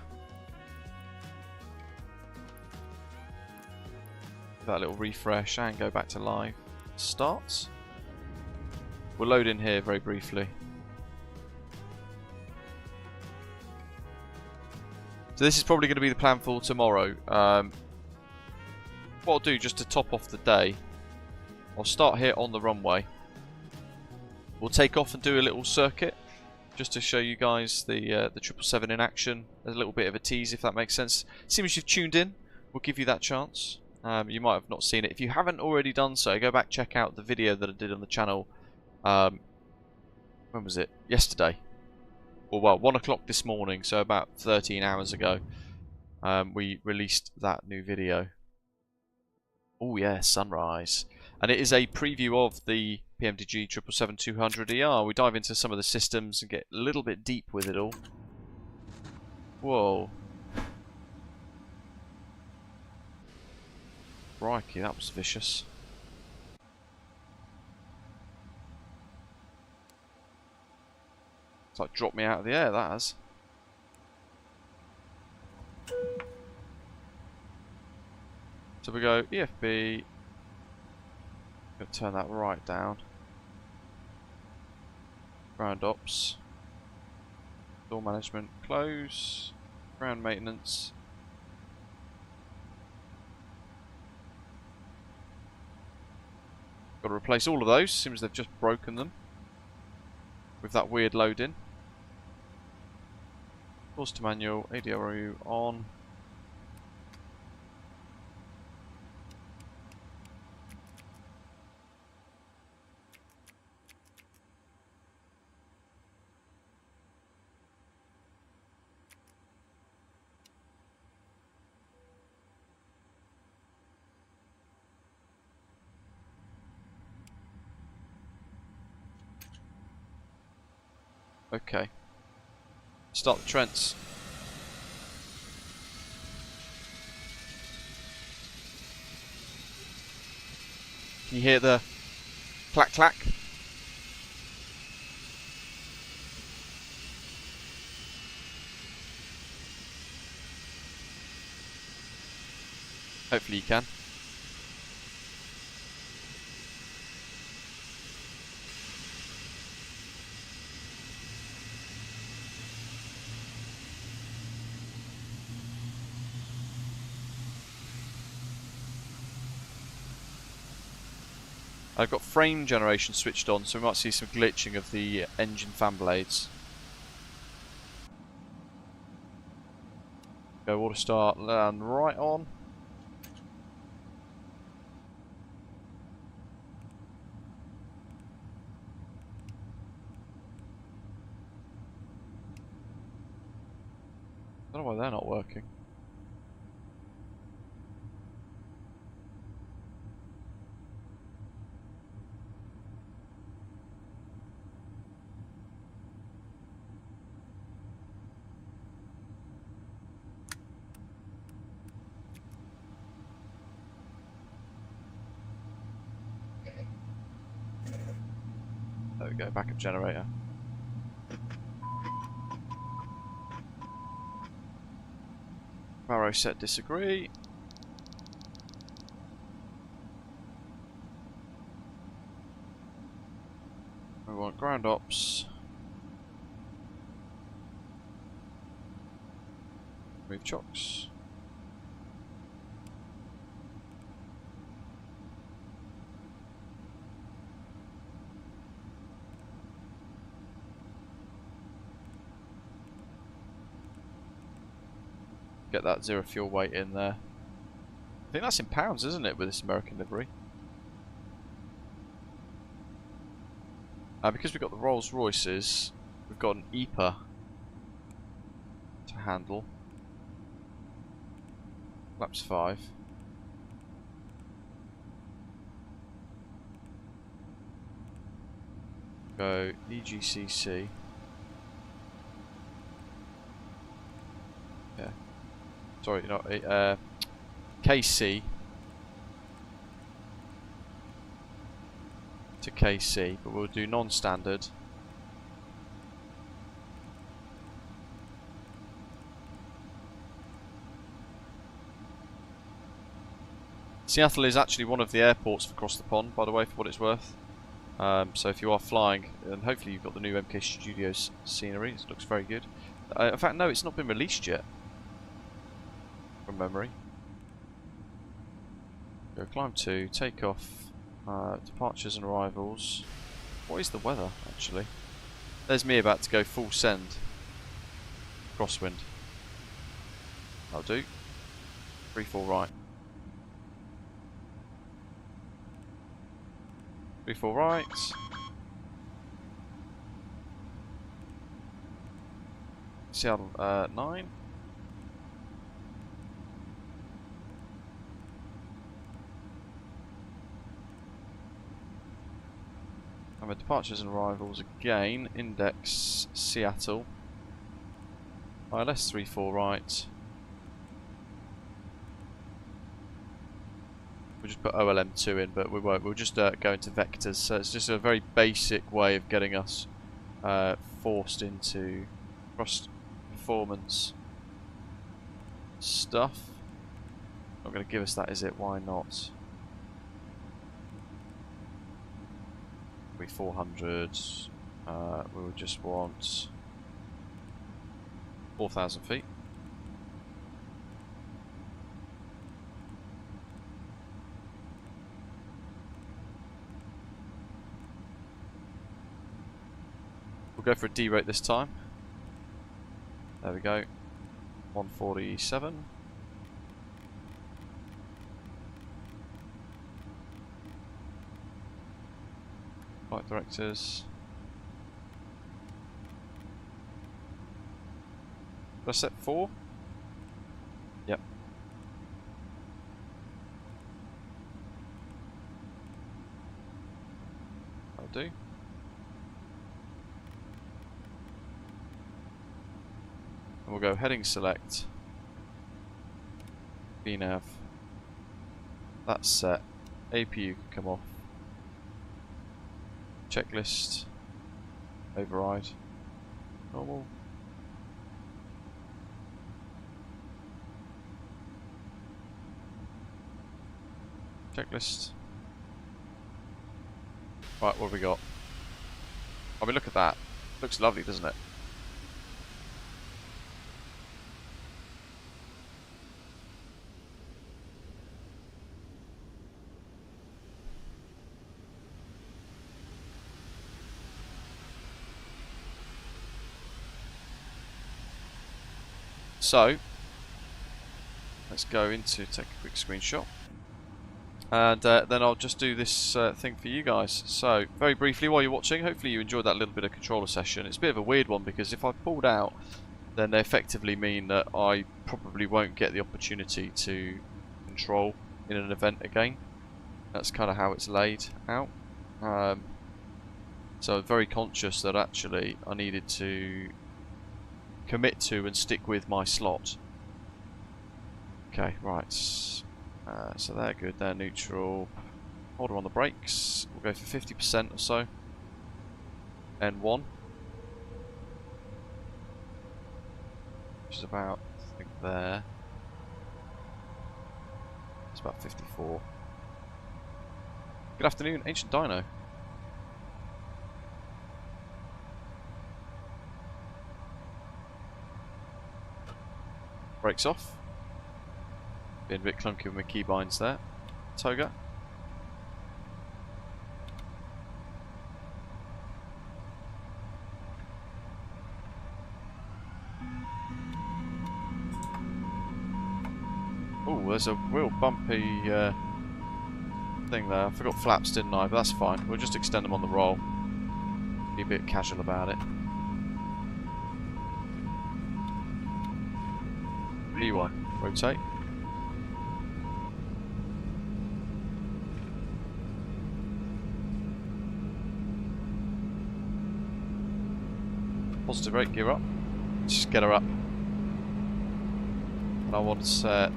That little refresh and go back to live. Starts. We'll load in here very briefly. So this is probably going to be the plan for tomorrow. What I'll do, just to top off the day, I'll start here on the runway. We'll take off and do a little circuit, just to show you guys the 777 in action. There's a little bit of a tease, if that makes sense. As soon as you've tuned in, we'll give you that chance. You might have not seen it. If you haven't already done so, go back, check out the video that I did on the channel. When was it? Yesterday. Or well, 1 o'clock this morning, so about 13 hours ago, we released that new video. Oh yeah, sunrise. And it is a preview of the PMDG 777-200ER. We dive into some of the systems and get a little bit deep with it all. Whoa. Crikey, that was vicious. It's like dropped me out of the air, that has. So we go EFB. Gonna turn that right down. Ground ops. Door management close. Ground maintenance. Got to replace all of those. Seems they've just broken them with that weird load in. Force to manual, ADRU on. Okay. Start the Trents. Can you hear the clack clack? Hopefully you can. I've got frame generation switched on, so we might see some glitching of the engine fan blades. Go auto start, land right on. I don't know why they're not working. There we go, backup generator. Barrow set disagree. We want ground ops. Move chocks. Get that zero fuel weight in there. I think that's in pounds, isn't it, with this American livery? Because we've got the Rolls Royces, we've got an EPA to handle. Laps 5. Go EGCC. Yeah. Sorry, not KC to KC, but we'll do non-standard. Seattle is actually one of the airports for Cross the Pond, by the way, for what it's worth. So if you are flying, and hopefully you've got the new MK Studios scenery, it looks very good. In fact, no, it's not been released yet. From memory. Go climb 2, take off, departures and arrivals. What is the weather, actually? There's me about to go full send. Crosswind. I'll do. 3-4 right. 3-4 right. Seattle 9. And departures and arrivals again. Index Seattle. ILS 3-4 right. We'll just put OLM2 in, but we won't. We'll just go into vectors. So it's just a very basic way of getting us forced into cross performance stuff. Not going to give us that, is it? Why not? 400. We will just want 4,000 feet. We'll go for a D rate this time. There we go. 147. Flight directors. Did I set 4? Yep. I'll do. And we'll go heading select. VNav. That's set. APU can come off. Checklist. Override. Normal. Checklist. Right, what have we got? I mean, look at that. Looks lovely, doesn't it? So, let's go into take a quick screenshot. And then I'll just do this thing for you guys. So, very briefly while you're watching, hopefully you enjoyed that little bit of controller session. It's a bit of a weird one because if I pulled out, then they effectively mean that I probably won't get the opportunity to control in an event again. That's kind of how it's laid out. So I'm very conscious that actually I needed to commit to and stick with my slot. Okay, right. So they're good, they're neutral. Hold on the brakes. We'll go for 50% or so. N1. Which is about, I think, there. It's about 54. Good afternoon, Ancient Dino. Brakes off. Being a bit clunky with my keybinds there. Toga. Oh, there's a real bumpy thing there. I forgot flaps, didn't I? But that's fine. We'll just extend them on the roll. Be a bit casual about it. V1. Rotate. Positive rate, gear up. Just get her up. And I want to set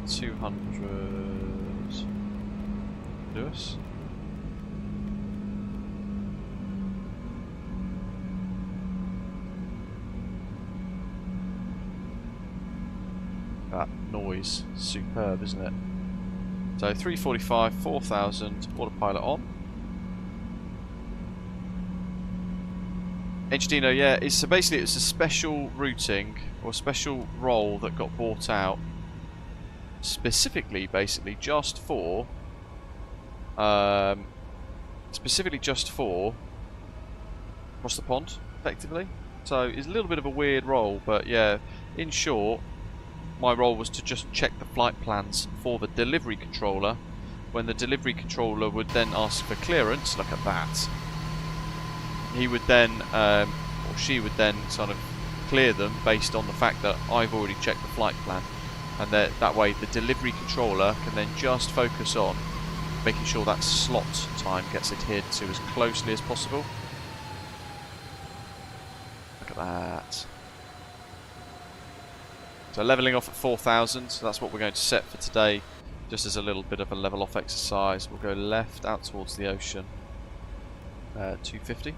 200. Do us. That noise, superb, isn't it? So 345, 4000, autopilot on. HDino, yeah, so basically it's a special routing or special role that got bought out specifically, basically just for Cross the Pond, effectively. So it's a little bit of a weird role, but yeah, in short, my role was to just check the flight plans for the delivery controller. When the delivery controller would then ask for clearance, look at that. He would then, or she would then sort of clear them based on the fact that I've already checked the flight plan. And that way the delivery controller can then just focus on making sure that slot time gets adhered to as closely as possible. Look at that. So levelling off at 4000, so that's what we're going to set for today, just as a little bit of a level off exercise. We'll go left out towards the ocean, 250.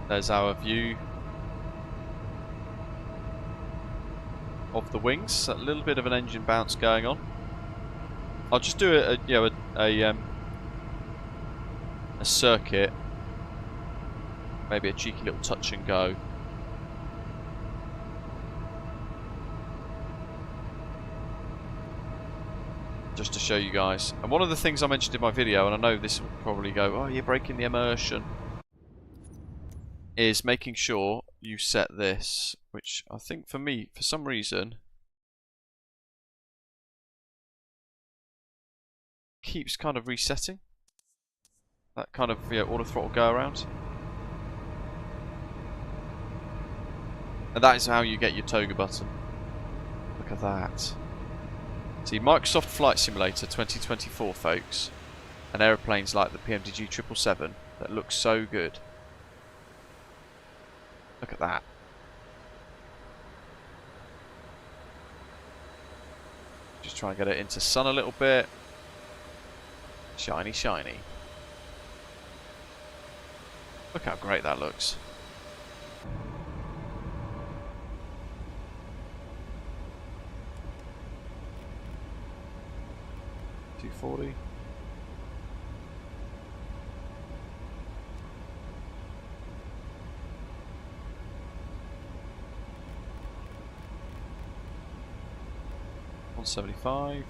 There's our view of the wings. A little bit of an engine bounce going on. I'll just do a circuit, maybe a cheeky little touch and go. Just to show you guys. And one of the things I mentioned in my video, and I know this will probably go, oh, you're breaking the immersion, is making sure you set this, which I think for me, for some reason, keeps kind of resetting. That kind of auto throttle go around. And that is how you get your toga button. Look at that. See, Microsoft Flight Simulator 2024, folks, and aeroplanes like the PMDG 777 that look so good. Look at that. Just try and get it into sun a little bit. Shiny, shiny. Look how great that looks. $240. $175.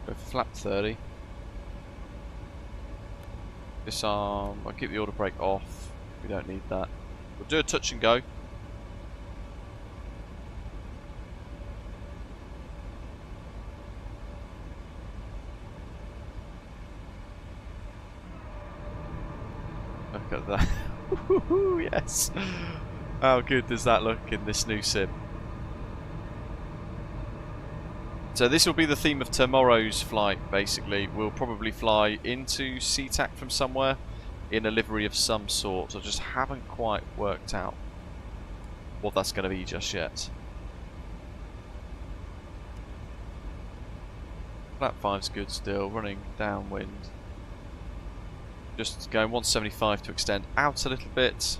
Go for flap 30. Disarm. I'll keep the auto brake off. We don't need that. We'll do a touch and go. Look at that. Yes. How good does that look in this new sim? So this will be the theme of tomorrow's flight, basically. We'll probably fly into SeaTac from somewhere in a livery of some sort. I just haven't quite worked out what that's going to be just yet. Flat 5's good still, running downwind. Just going 175 to extend out a little bit.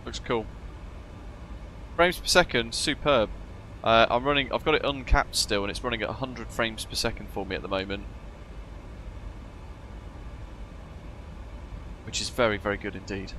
Looks cool. Frames per second, superb. I've got it uncapped still, and it's running at 100 frames per second for me at the moment, which is very, very good indeed.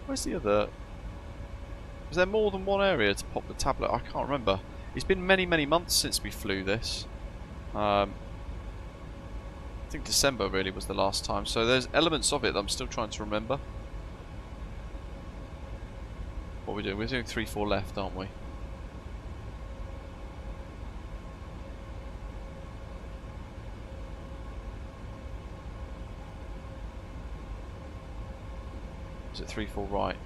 Where's the other? Is there more than one area to pop the tablet? I can't remember. It's been many, many months since we flew this. I think December really was the last time. So there's elements of it that I'm still trying to remember. What are we doing? We're doing 3-4 left, aren't we? Is it 3-4 right?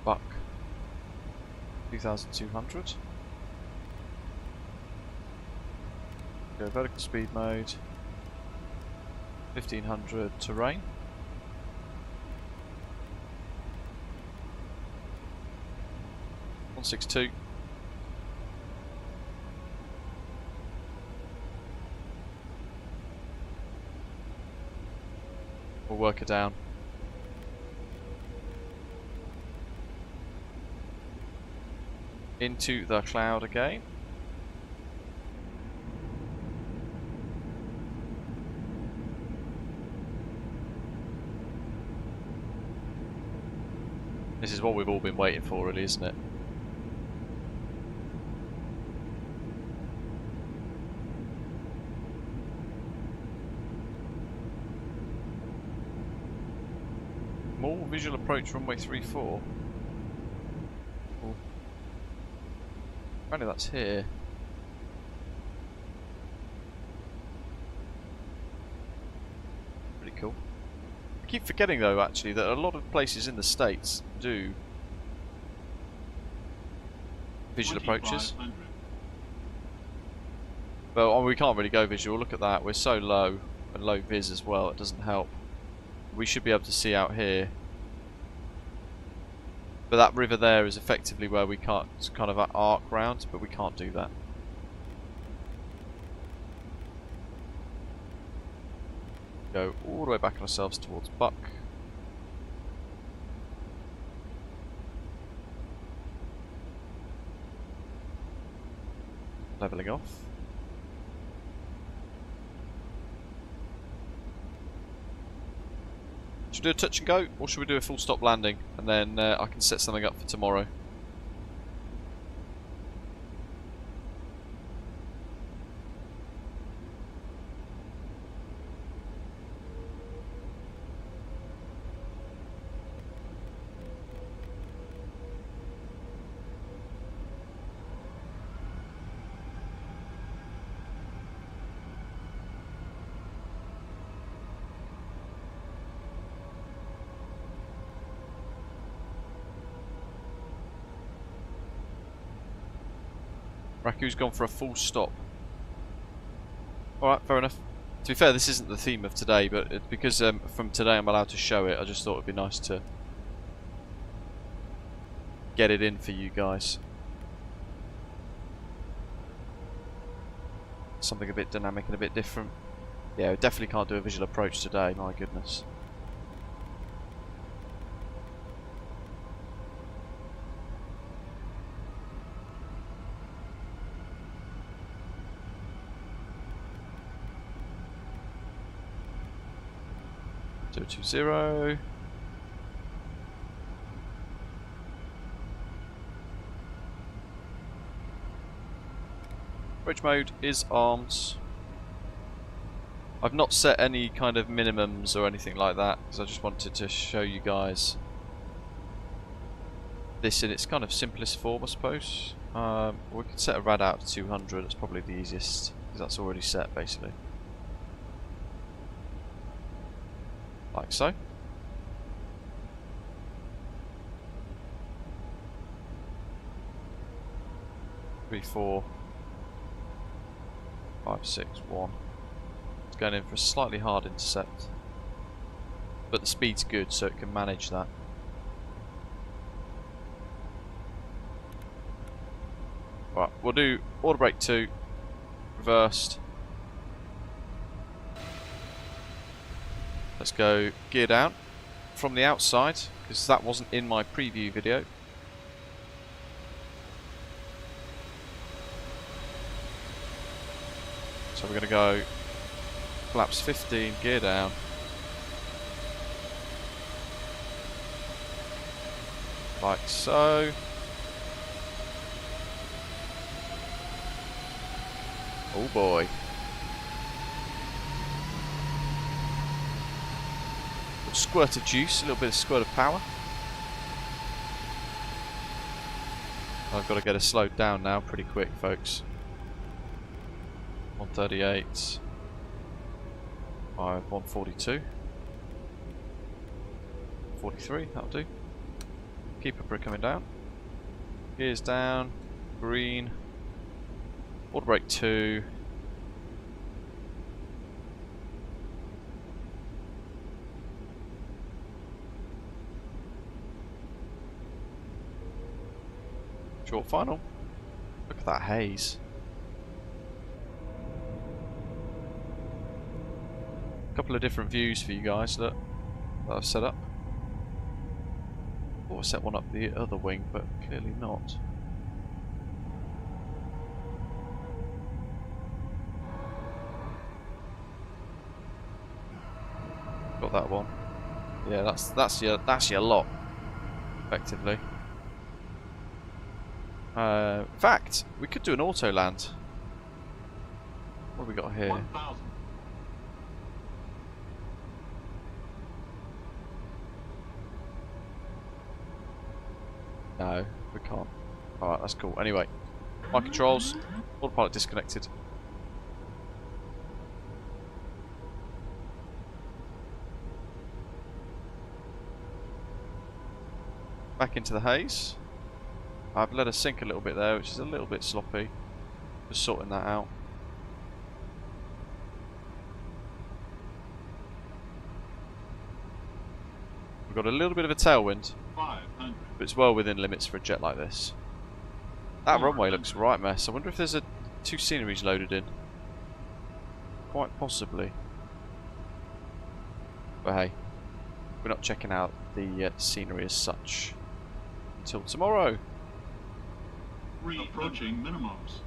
Buck 2,200. Go vertical speed mode. 1,500 terrain. .162. We'll work it down. Into the cloud again. This is what we've all been waiting for, really, isn't it? More visual approach runway 34. Apparently that's here. Pretty cool. I keep forgetting though actually that a lot of places in the States do visual approaches. Well, we can't really go visual, look at that, we're so low, and low vis as well, it doesn't help. We should be able to see out here. But that river there is effectively where we can't kind of arc round, but we can't do that. Go all the way back on ourselves towards Buck. Leveling off. Should we do a touch and go, or should we do a full stop landing, and then I can set something up for tomorrow? Raku's gone for a full stop. Alright, fair enough. To be fair, this isn't the theme of today, but because from today I'm allowed to show it, I just thought it would be nice to get it in for you guys. Something a bit dynamic and a bit different. Yeah, we definitely can't do a visual approach today, my goodness. .020. Bridge mode is arms. I've not set any kind of minimums or anything like that because I just wanted to show you guys this in its kind of simplest form, I suppose. We could set a rad out to 200, that's probably the easiest because that's already set basically. Like so. Three, 4, 5, 6, 1. It's going in for a slightly hard intercept, but the speed's good, so it can manage that. Right, we'll do auto brake 2, reversed. Let's go gear down from the outside, because that wasn't in my preview video. So we're going to go flaps 15, gear down. Like so. Oh boy. A squirt of juice, a little bit of squirt of power. I've got to get it slowed down now pretty quick, folks. 138. 142. 43, that'll do. Keep up coming down. Gears down. Green. Auto brake 2. Short final. Look at that haze. Couple of different views for you guys that I've set up. Thought I set one up the other wing, but clearly not. Got that one. Yeah, that's your lot, effectively. In fact, we could do an auto land. What have we got here? 1,000. No, we can't. Alright, that's cool. Anyway, my controls, autopilot disconnected. Back into the haze. I've let her sink a little bit there, which is a little bit sloppy. Just sorting that out. We've got a little bit of a tailwind, 500. but it's well within limits for a jet like this. That runway looks right mess. I wonder if there's two sceneries loaded in. Quite possibly. But hey, we're not checking out the scenery as such until tomorrow. Approaching minimums.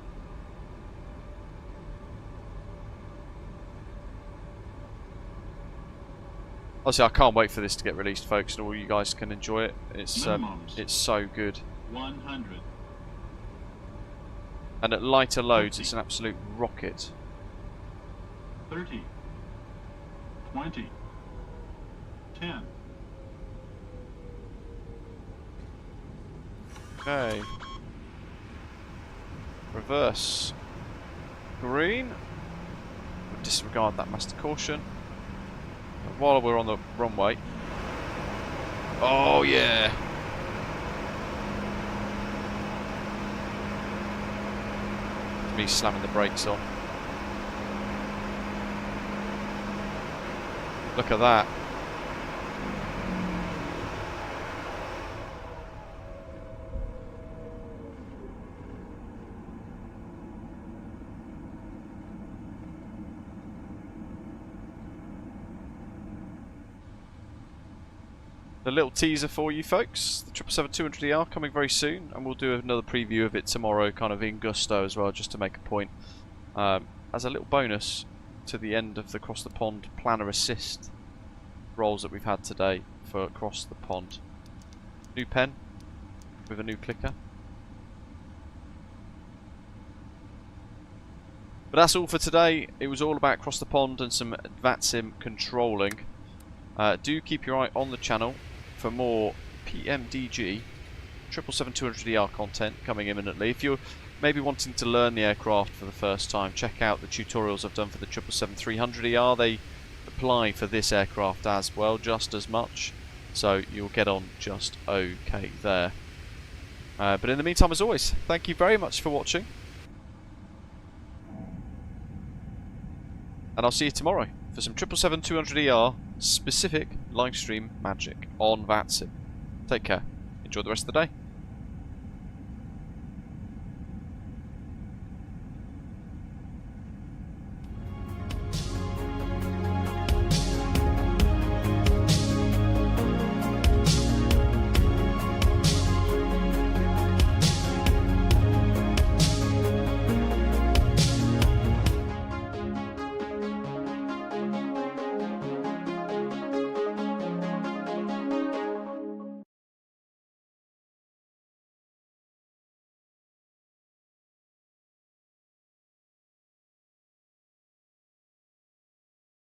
Honestly, I can't wait for this to get released, folks, and all you guys can enjoy it. It's so good. 100. And at lighter loads, it's an absolute rocket. 30. 20. 10. Okay. Reverse. Green. We'll disregard that master caution. And while we're on the runway. Oh yeah. me slamming the brakes on. Look at that. A little teaser for you folks, the 777-200ER coming very soon, and we'll do another preview of it tomorrow, kind of in gusto as well, just to make a point. As a little bonus to the end of the Cross the Pond planner assist roles that we've had today for Cross the Pond. New pen with a new clicker. But that's all for today. It was all about Cross the Pond and some VATSIM controlling. Do keep your eye on the channel for more PMDG 777-200ER content coming imminently. If you're maybe wanting to learn the aircraft for the first time, check out the tutorials I've done for the 777-300ER. They apply for this aircraft as well, just as much, so you'll get on just okay there. But in the meantime, as always, thank you very much for watching, and I'll see you tomorrow for some 777-200ER specific live stream magic on VATSIM. Take care. Enjoy the rest of the day.